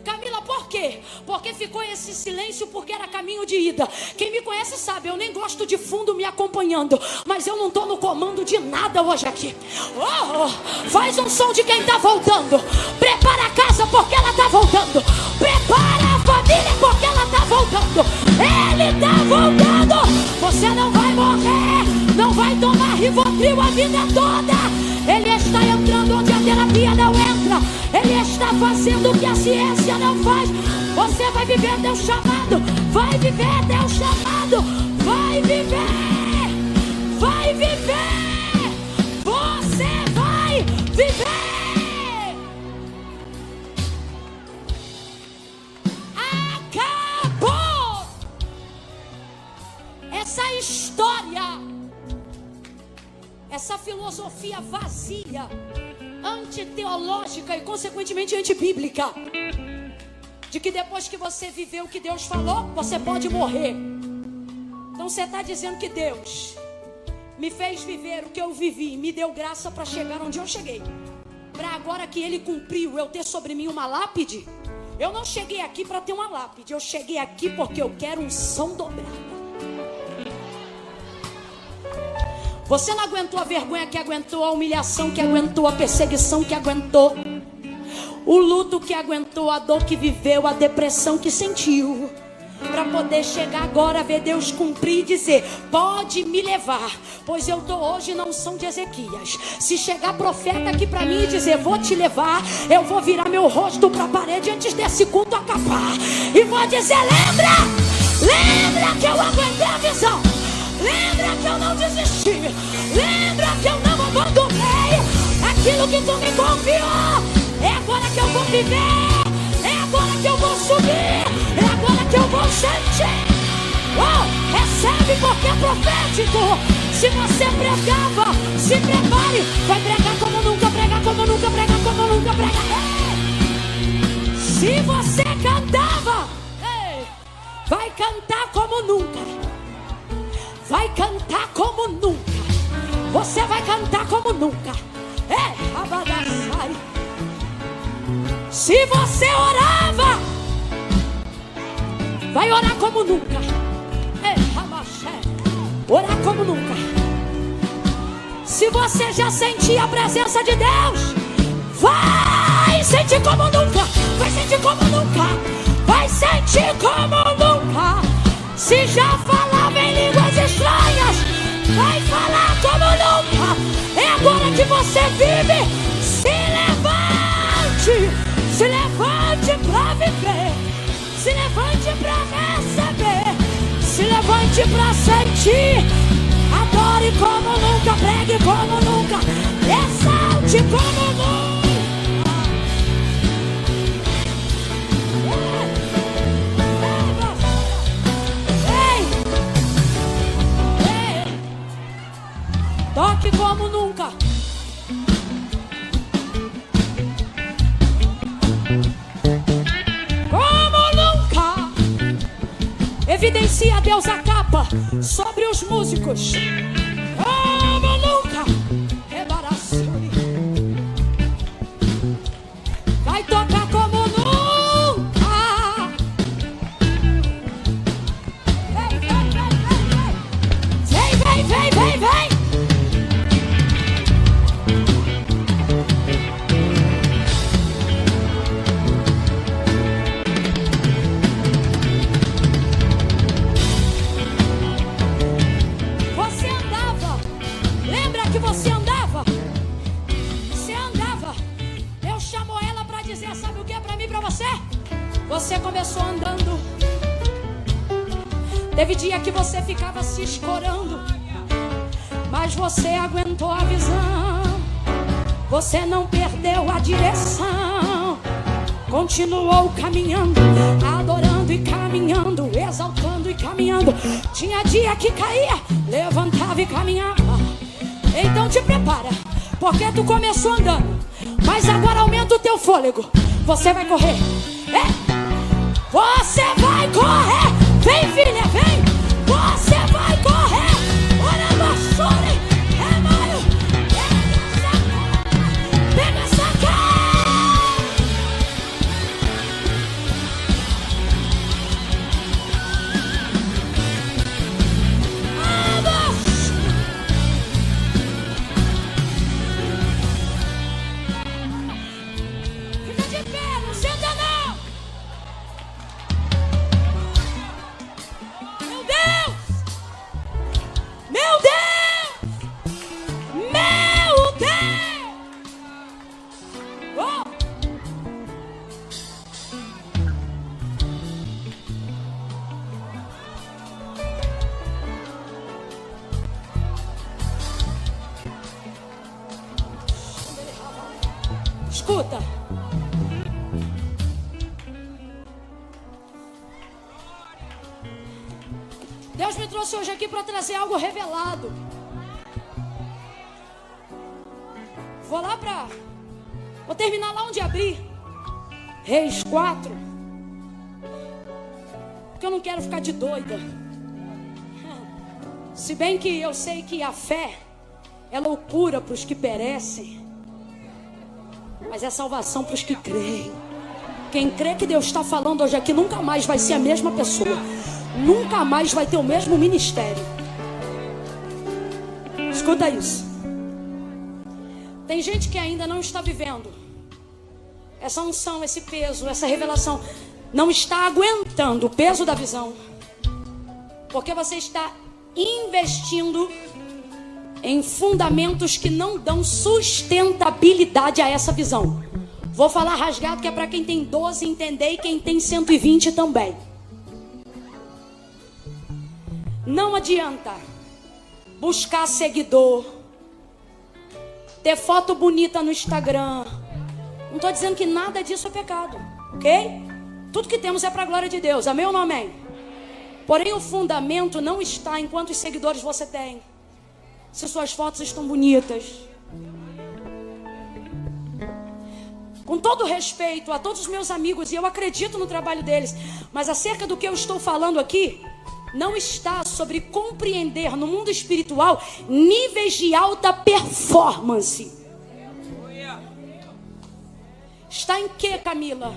Camila, por quê? Porque ficou esse silêncio, porque era caminho de ida. Quem me conhece sabe, eu nem gosto de fundo me acompanhando, mas eu não estou no comando de nada hoje aqui. Faz um som de quem está voltando. Prepara a casa porque ela está voltando. Prepara a família porque ela está voltando. Ele está voltando. Você não vai morrer, não vai tomar Rivotril a vida toda. Ele está entrando onde a terapia não entra. Ele está fazendo o que a ciência não faz. Você vai viver teu chamado. Vai viver teu chamado. Vai viver. Vai viver. Você vai viver. Acabou essa história, essa filosofia vazia, antiteológica e consequentemente antibíblica, de que depois que você viveu o que Deus falou, você pode morrer. Então você está dizendo que Deus me fez viver o que eu vivi, me deu graça para chegar onde eu cheguei, para agora que Ele cumpriu, eu ter sobre mim uma lápide. Eu não cheguei aqui para ter uma lápide, eu cheguei aqui porque eu quero unção dobrada. Você não aguentou a vergonha que aguentou, a humilhação que aguentou, a perseguição que aguentou, o luto que aguentou, a dor que viveu, a depressão que sentiu, para poder chegar agora a ver Deus cumprir e dizer, pode me levar, pois eu estou hoje na unção de Ezequias. Se chegar profeta aqui para mim e dizer, vou te levar, eu vou virar meu rosto para a parede antes desse culto acabar e vou dizer, lembra que eu aguentei a visão, lembra que eu não desisti, lembra que eu não abandonei aquilo que tu me confiou. É agora que eu vou viver, é agora que eu vou subir, é agora que eu vou sentir. Recebe porque é profético. Se você pregava, se prepare, vai pregar como nunca, pregar como nunca, pregar como nunca, pregar. Se você cantava, vai cantar como nunca. Vai cantar como nunca. Você vai cantar como nunca. Abadassai. Se você orava, vai orar como nunca. Orar como nunca. Se você já sentia a presença de Deus, vai sentir como nunca. Vai sentir como nunca. Vai sentir como nunca. Se já falava em línguas estranhas, vai falar como nunca. É agora que você vive. Se levante para viver. Se levante para receber. Se levante para sentir. Adore como nunca, pregue como nunca, exalte como nunca. Toque como nunca. Como nunca. Evidencia a Deus a capa sobre os músicos. Como nunca. Vai tocar como nunca. Vem. Você começou andando. Teve dia que você ficava se escorando, mas você aguentou a visão. Você não perdeu a direção. Continuou caminhando, adorando e caminhando, exaltando e caminhando. Tinha dia que caía, levantava e caminhava. Então te prepara, porque tu começou andando, mas agora aumenta o teu fôlego. Você vai correr. Você vai correr. Vem, filha, vem. Você vai correr. Olha, Massuri. É Mário. Pega essa cara. Vamos. Fica de pé, não senta não. Meu Deus! Meu Deus! Meu Deus! Oh! Escuta. Deus me trouxe hoje aqui para trazer algo revelado. Vou terminar lá onde abri. Reis 4. Porque eu não quero ficar de doida. Se bem que eu sei que a fé é loucura para os que perecem, mas é salvação para os que creem. Quem crê que Deus está falando hoje aqui nunca mais vai ser a mesma pessoa. Nunca mais vai ter o mesmo ministério. Escuta isso. Tem gente que ainda não está vivendo essa unção, esse peso, essa revelação. Não está aguentando o peso da visão, porque você está investindo em fundamentos que não dão sustentabilidade a essa visão. Vou falar rasgado, que é para quem tem 12 entender, e quem tem 120 também. Não adianta buscar seguidor, ter foto bonita no Instagram. Não estou dizendo que nada disso é pecado, ok? Tudo que temos é para a glória de Deus, amém ou não amém? Porém o fundamento não está em quantos seguidores você tem, se suas fotos estão bonitas. Com todo respeito a todos os meus amigos, e eu acredito no trabalho deles, mas acerca do que eu estou falando aqui, não está sobre compreender no mundo espiritual níveis de alta performance. Está em que, Camila?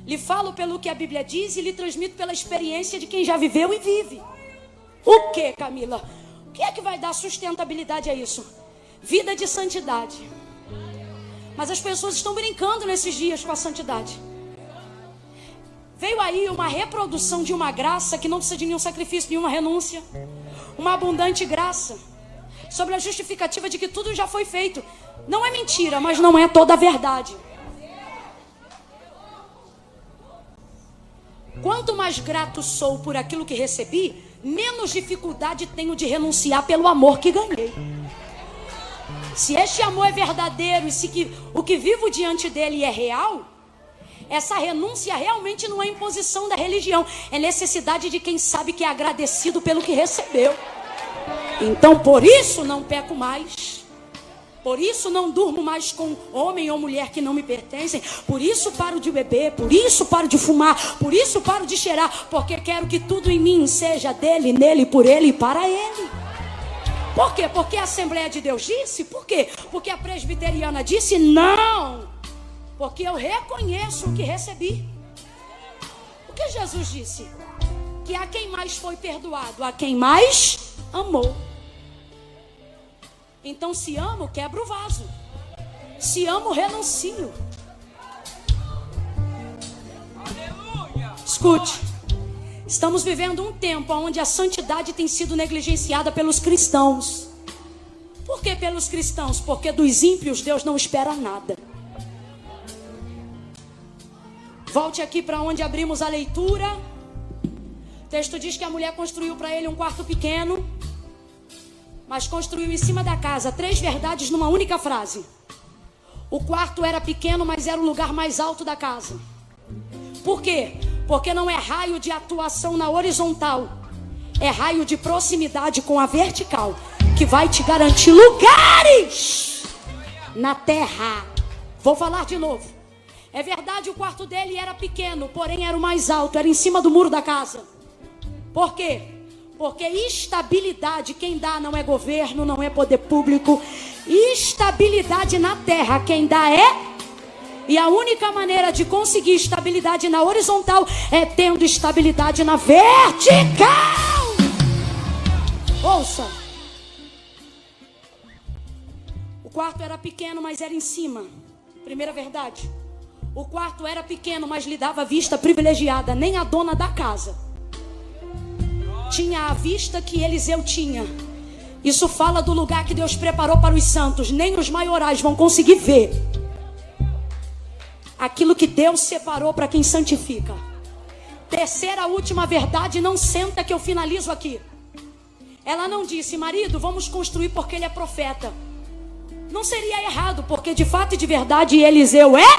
Lhe falo pelo que a Bíblia diz e lhe transmito pela experiência de quem já viveu e vive. O que, Camila? O que é que vai dar sustentabilidade a isso? Vida de santidade. Mas as pessoas estão brincando nesses dias com a santidade. Veio aí uma reprodução de uma graça que não precisa de nenhum sacrifício, nenhuma renúncia. Uma abundante graça. Sobre a justificativa de que tudo já foi feito. Não é mentira, mas não é toda a verdade. Quanto mais grato sou por aquilo que recebi, menos dificuldade tenho de renunciar pelo amor que ganhei. Se este amor é verdadeiro e se o que vivo diante dele é real, essa renúncia realmente não é imposição da religião, é necessidade de quem sabe que é agradecido pelo que recebeu. Então por isso não peco mais, por isso não durmo mais com homem ou mulher que não me pertencem, por isso paro de beber, por isso paro de fumar, por isso paro de cheirar, porque quero que tudo em mim seja dele, nele, por ele e para ele. Por quê? Porque a Assembleia de Deus disse? Por quê? Porque a presbiteriana disse? Não! Porque eu reconheço o que recebi. O que Jesus disse? Que a quem mais foi perdoado, a quem mais amou. Então se amo, quebro o vaso. Se amo, renuncio. Escute. Estamos vivendo um tempo onde a santidade tem sido negligenciada pelos cristãos. Por que pelos cristãos? Porque dos ímpios Deus não espera nada. Volte aqui para onde abrimos a leitura. O texto diz que a mulher construiu para ele um quarto pequeno, mas construiu em cima da casa. 3 verdades numa única frase. O quarto era pequeno, mas era o lugar mais alto da casa. Por quê? Porque não é raio de atuação na horizontal, é raio de proximidade com a vertical, que vai te garantir lugares na terra. Vou falar de novo. É verdade, o quarto dele era pequeno, porém era o mais alto, era em cima do muro da casa. Por quê? Porque estabilidade quem dá não é governo, não é poder público. Estabilidade na terra quem dá é... E a única maneira de conseguir estabilidade na horizontal é tendo estabilidade na vertical. Ouça. O quarto era pequeno, mas era em cima. Primeira verdade. O quarto era pequeno, mas lhe dava vista privilegiada. Nem a dona da casa tinha a vista que Eliseu tinha. Isso fala do lugar que Deus preparou para os santos. Nem os maiorais vão conseguir ver aquilo que Deus separou para quem santifica. Terceira, última verdade, não senta que eu finalizo aqui. Ela não disse, marido, vamos construir porque ele é profeta. Não seria errado, porque de fato e de verdade Eliseu é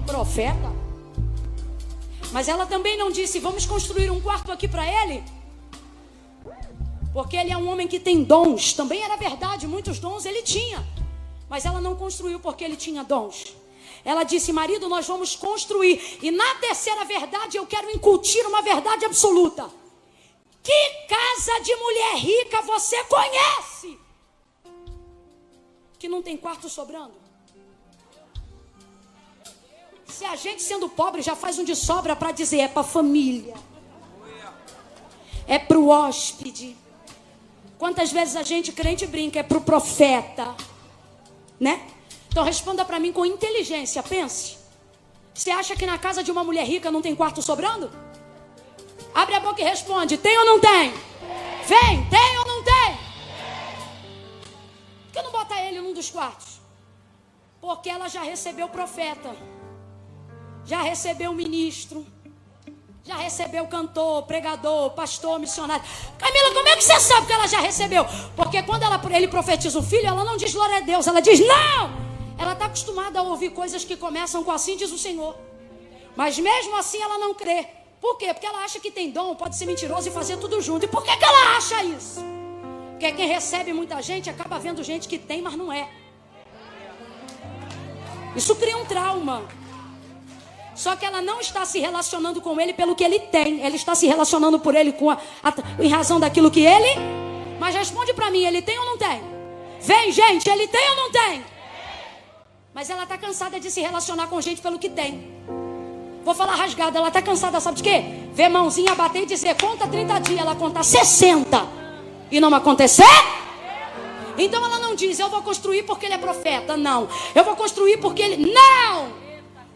profeta. Mas ela também não disse, vamos construir um quarto aqui para ele, porque ele é um homem que tem dons. Também era verdade, muitos dons ele tinha. Mas ela não construiu porque ele tinha dons. Ela disse, marido, nós vamos construir. E na terceira verdade eu quero incutir uma verdade absoluta. Que casa de mulher rica você conhece que não tem quarto sobrando? Se a gente sendo pobre já faz um de sobra para dizer, é para família, é para o hóspede. Quantas vezes a gente crente brinca, é para o profeta, né? Então responda para mim com inteligência, pense. Você acha que na casa de uma mulher rica não tem quarto sobrando? Abre a boca e responde, tem ou não tem? Vem, tem ou não tem? Por que não bota ele num dos quartos? Porque ela já recebeu profeta, já recebeu ministro, já recebeu cantor, pregador, pastor, missionário. Camila, como é que você sabe que ela já recebeu? Porque quando ele profetiza um filho, ela não diz glória a Deus, ela diz não! Ela está acostumada a ouvir coisas que começam com assim diz o Senhor. Mas mesmo assim ela não crê. Por quê? Porque ela acha que tem dom, pode ser mentiroso e fazer tudo junto. E por que ela acha isso? Porque quem recebe muita gente acaba vendo gente que tem, mas não é. Isso cria um trauma. Só que ela não está se relacionando com ele pelo que ele tem. Ela está se relacionando por ele em razão daquilo que ele... Mas responde para mim, ele tem ou não tem? Vem, gente, ele tem ou não tem? Mas ela está cansada de se relacionar com gente pelo que tem. Vou falar rasgado, ela está cansada, sabe de quê? Ver mãozinha bater e dizer, conta 30 dias, ela conta 60. E não acontecer? Então ela não diz, eu vou construir porque ele é profeta. Não. Eu vou construir porque ele... Não!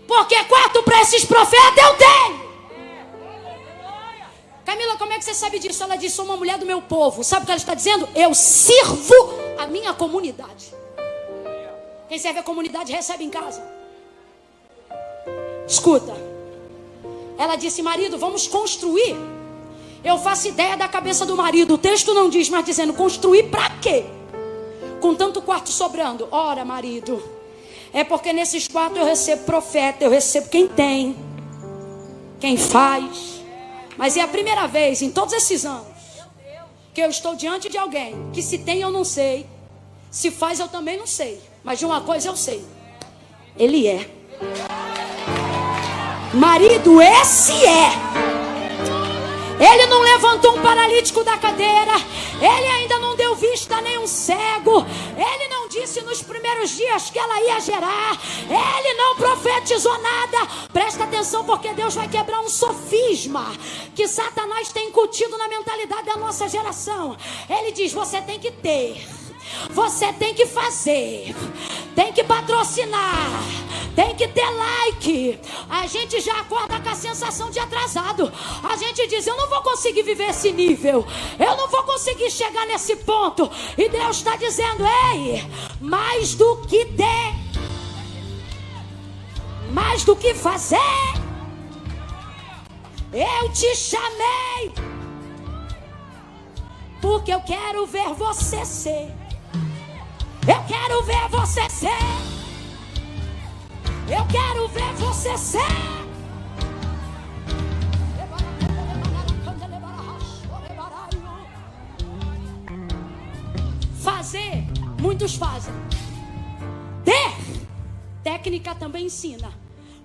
Porque quarto para esses profetas eu tenho. Camila, como é que você sabe disso? Ela diz, sou uma mulher do meu povo. Sabe o que ela está dizendo? Eu sirvo a minha comunidade. Quem serve a comunidade recebe em casa. Escuta. Ela disse, marido, vamos construir. Eu faço ideia da cabeça do marido. O texto não diz, mas dizendo, construir para quê? Com tanto quarto sobrando. Ora, marido, é porque nesses quartos eu recebo profeta, eu recebo quem tem, quem faz. Mas é a primeira vez em todos esses anos que eu estou diante de alguém que se tem eu não sei, se faz eu também não sei. Mas de uma coisa eu sei, ele é. Marido, esse é. Ele não levantou um paralítico da cadeira. Ele ainda não deu vista a nenhum cego. Ele não disse nos primeiros dias que ela ia gerar. Ele não profetizou nada. Presta atenção, porque Deus vai quebrar um sofisma que Satanás tem incutido na mentalidade da nossa geração. Ele diz, você tem que ter, você tem que fazer, tem que patrocinar, tem que ter like. A gente já acorda com a sensação de atrasado. A gente diz, eu não vou conseguir viver esse nível, eu não vou conseguir chegar nesse ponto. E Deus está dizendo, ei, mais do que ter, mais do que fazer, Eu te chamei porque eu quero ver você ser. Eu quero ver você ser. Eu quero ver você ser. Fazer, muitos fazem. Ter, técnica também ensina.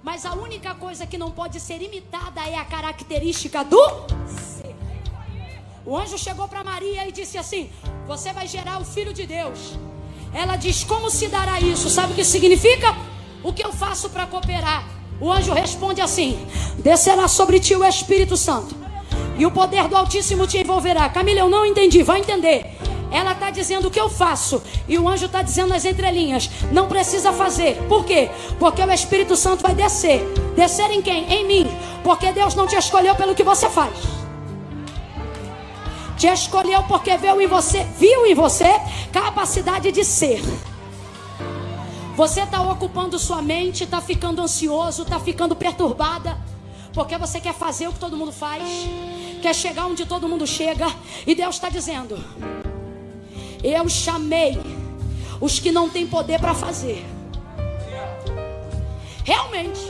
Mas a única coisa que não pode ser imitada é a característica do ser. O anjo chegou para Maria e disse assim: você vai gerar o Filho de Deus. Ela diz: como se dará isso? Sabe o que significa? O que eu faço para cooperar? O anjo responde assim: descerá sobre ti o Espírito Santo, e o poder do Altíssimo te envolverá. Camila, eu não entendi, vai entender. Ela está dizendo o que eu faço, e o anjo está dizendo nas entrelinhas: não precisa fazer. Por quê? Porque o Espírito Santo vai descer. Descer em quem? Em mim. Porque Deus não te escolheu pelo que você faz. Te escolheu porque viu em você capacidade de ser. Você está ocupando sua mente, está ficando ansioso, está ficando perturbada, porque você quer fazer o que todo mundo faz, quer chegar onde todo mundo chega. E Deus está dizendo: eu chamei os que não têm poder para fazer. Realmente,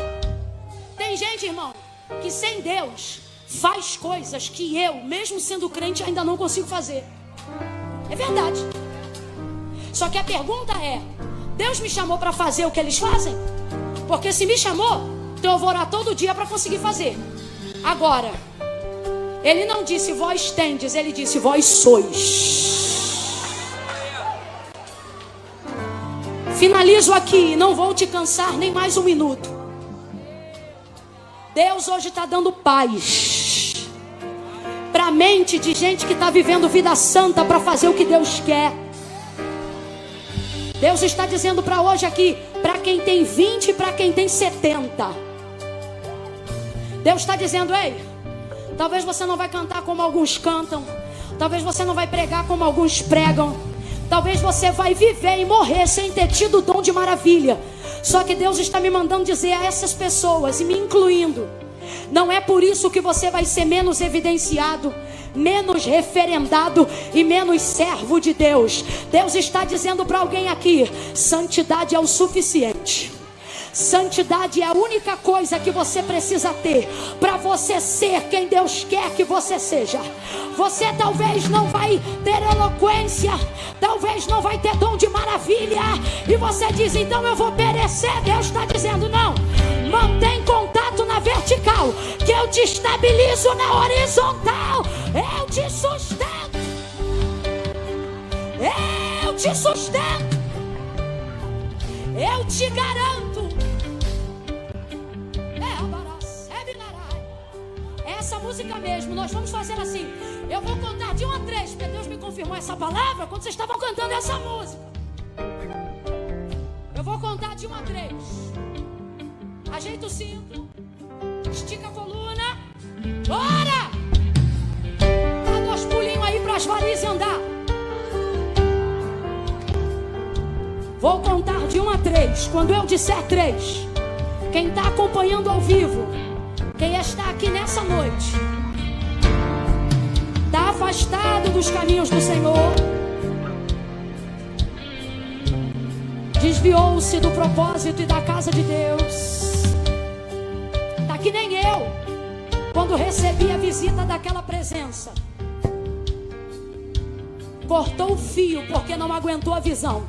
tem gente, irmão, que sem Deus faz coisas que eu, mesmo sendo crente, ainda não consigo fazer. É verdade. Só que a pergunta é: Deus me chamou para fazer o que eles fazem? Porque se me chamou, então eu vou orar todo dia para conseguir fazer. Agora, Ele não disse vós tendes, Ele disse vós sois. Finalizo aqui, não vou te cansar nem mais um minuto. Deus hoje está dando paz para a mente de gente que está vivendo vida santa para fazer o que Deus quer. Deus está dizendo para hoje aqui, para quem tem 20 e para quem tem 70. Deus está dizendo: ei, talvez você não vai cantar como alguns cantam, talvez você não vai pregar como alguns pregam, talvez você vai viver e morrer sem ter tido o dom de maravilha. Só que Deus está me mandando dizer a essas pessoas, e me incluindo: não é por isso que você vai ser menos evidenciado, menos referendado e menos servo de Deus. Deus está dizendo para alguém aqui: santidade é o suficiente. Santidade é a única coisa que você precisa ter para você ser quem Deus quer que você seja. Você talvez não vai ter eloquência, talvez não vai ter dom de maravilha, e você diz: então eu vou perecer. Deus está dizendo: não, mantém contato na vertical, que eu te estabilizo na horizontal. Eu te sustento. Eu te sustento. Eu te garanto. Essa música mesmo, nós vamos fazer assim. Eu vou contar de 1 a 3, porque Deus me confirmou essa palavra quando vocês estavam cantando essa música. Eu vou contar de 1 a 3. Ajeita o cinto, estica a coluna. Bora! Dá 2 pulinhos aí para as varizes andar. Vou contar de 1 a 3. Quando eu disser 3, quem está acompanhando ao vivo, quem está aqui nessa noite, está afastado dos caminhos do Senhor, desviou-se do propósito e da casa de Deus, está que nem eu, quando recebi a visita daquela presença, cortou o fio porque não aguentou a visão.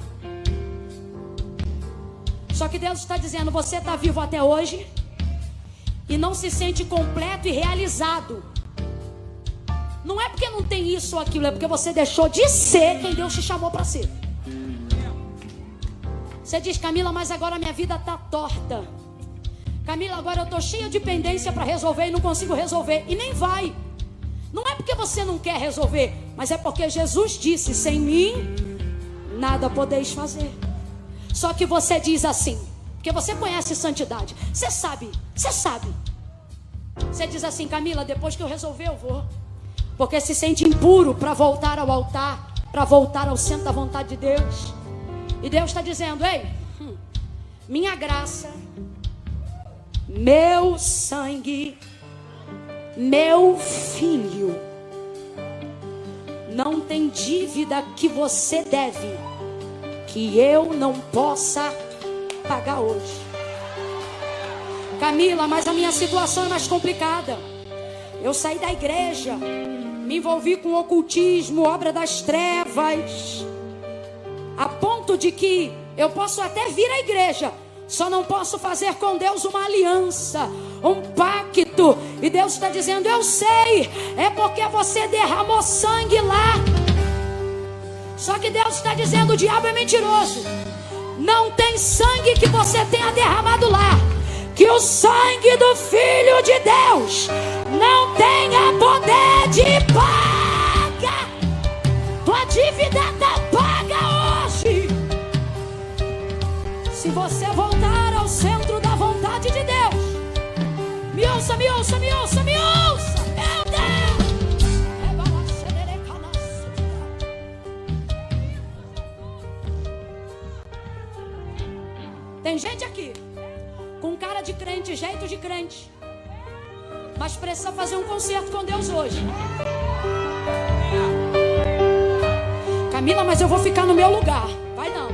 Só que Deus está dizendo: você está vivo até hoje e não se sente completo e realizado. Não é porque não tem isso ou aquilo, é porque você deixou de ser quem Deus te chamou para ser. Você diz: Camila, mas agora minha vida está torta. Camila, agora eu estou cheia de pendência para resolver e não consigo resolver. E nem vai. Não é porque você não quer resolver, mas é porque Jesus disse: sem mim nada podeis fazer. Só que você diz assim, porque você conhece santidade. Você sabe. Você diz assim: Camila, depois que eu resolver eu vou. Porque se sente impuro para voltar ao altar, para voltar ao centro da vontade de Deus. E Deus está dizendo: ei, minha graça, meu sangue meu filho, não tem dívida que você deve que eu não possa pagar hoje. Camila, mas a minha situação é mais complicada. Eu saí da igreja, me envolvi com ocultismo, obra das trevas, a ponto de que eu posso até vir à igreja, só não posso fazer com Deus uma aliança, um pacto. E Deus está dizendo: eu sei, é porque você derramou sangue lá. Só que Deus está dizendo: o diabo é mentiroso. Não tem sangue que você tenha derramado lá, que o sangue do Filho de Deus não tenha poder de pagar. Tua dívida está paga hoje. Se você voltar ao centro da vontade de Deus, me ouça, me ouça, me ouça, me ouça, meu Deus. Tem gente aqui com cara de crente, jeito de crente, mas precisa fazer um concerto com Deus hoje. Camila, mas eu vou ficar no meu lugar. Vai não,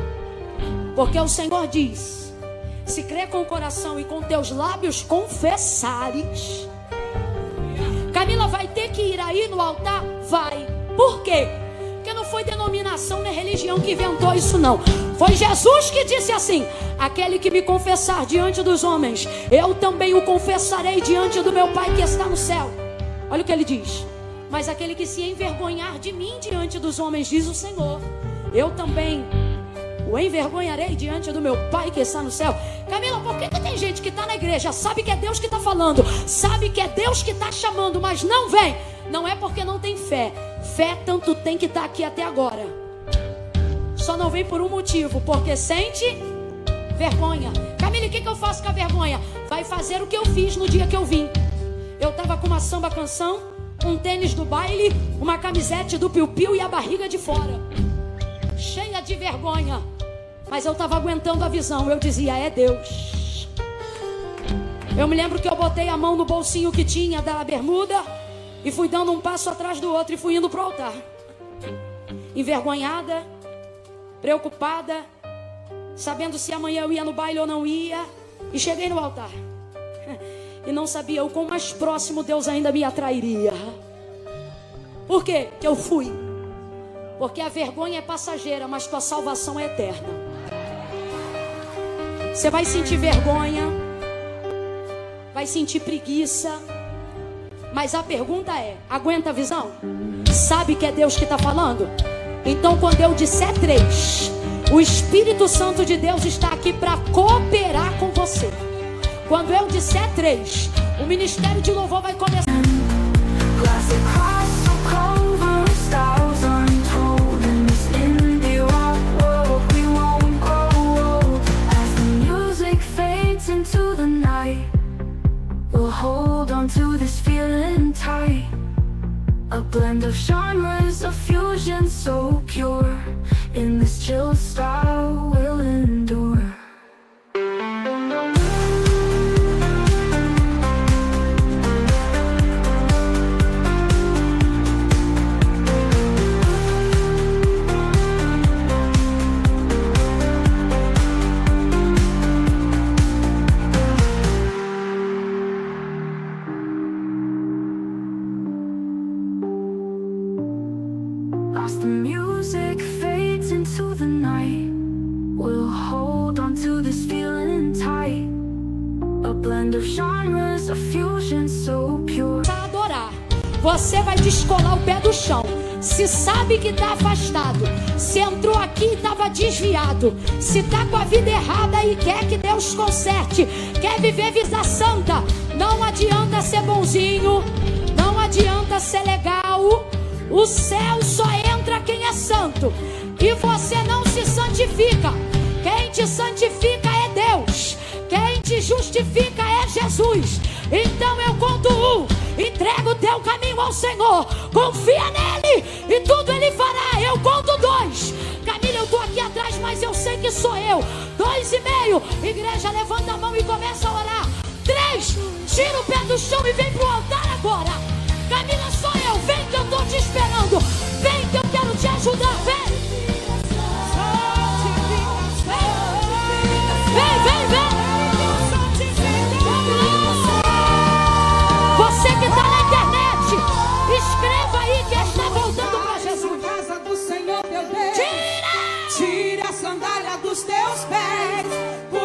porque o Senhor diz: se crer com o coração e com teus lábios confessares. Camila, vai ter que ir aí no altar? Vai. Por quê? Porque não foi denominação nem religião que inventou isso não. Foi Jesus que disse assim: aquele que me confessar diante dos homens, eu também o confessarei diante do meu Pai que está no céu. Olha o que ele diz: mas aquele que se envergonhar de mim diante dos homens, diz o Senhor, eu também o envergonharei diante do meu Pai que está no céu. Camila, por que tem gente que está na igreja, sabe que é Deus que está falando, sabe que é Deus que está chamando, mas não vem? Não é porque não tem fé. Fé tanto tem que estar aqui até agora. Só não vem por um motivo: porque sente vergonha. Camila, o que eu faço com a vergonha? Vai fazer o que eu fiz no dia que eu vim. Eu estava com uma samba canção, um tênis do baile, uma camisete do piu-piu e a barriga de fora, cheia de vergonha. Mas eu estava aguentando a visão. Eu dizia: é Deus. Eu me lembro que eu botei a mão no bolsinho que tinha da bermuda e fui dando um passo atrás do outro e fui indo para o altar, envergonhada, preocupada, sabendo se amanhã eu ia no baile ou não ia. E cheguei no altar e não sabia o quão mais próximo Deus ainda me atrairia. Por quê? Que eu fui. Porque a vergonha é passageira, mas tua salvação é eterna. Você vai sentir vergonha, vai sentir preguiça, mas a pergunta é: aguenta a visão? Sabe que é Deus que está falando? Então quando eu disser 3, o Espírito Santo de Deus está aqui para cooperar com você. Quando eu disser 3, o ministério de louvor vai começar. Hold on to this feeling tight. A blend of genres, a fusion so pure. In this chill style we'll endure. As the music fades into the night, we'll hold on to this feeling tight. A blend of genres, a fusion so pure. Para adorar, você vai descolar o pé do chão. Se sabe que está afastado, se entrou aqui e estava desviado, se está com a vida errada e quer que Deus conserte, quer viver vida santa, não adianta ser bonzinho, não adianta ser legal. O céu só entra quem é santo. E você não se santifica. Quem te santifica é Deus. Quem te justifica é Jesus. Então eu conto 1, entrega o teu caminho ao Senhor, confia nele e tudo ele fará. Eu conto 2. Camila, eu estou aqui atrás, mas eu sei que sou eu. 2,5. Igreja, levanta a mão e começa a orar. 3, tira o pé do chão e vem pro altar agora. termina, sou eu. Vem que eu tô te esperando. Vem que eu quero te ajudar. Vem. Vem, vem, vem. Você que tá na internet, escreva aí que está voltando para Jesus. Casa do Senhor teu Deus. Tira a sandália dos teus pés.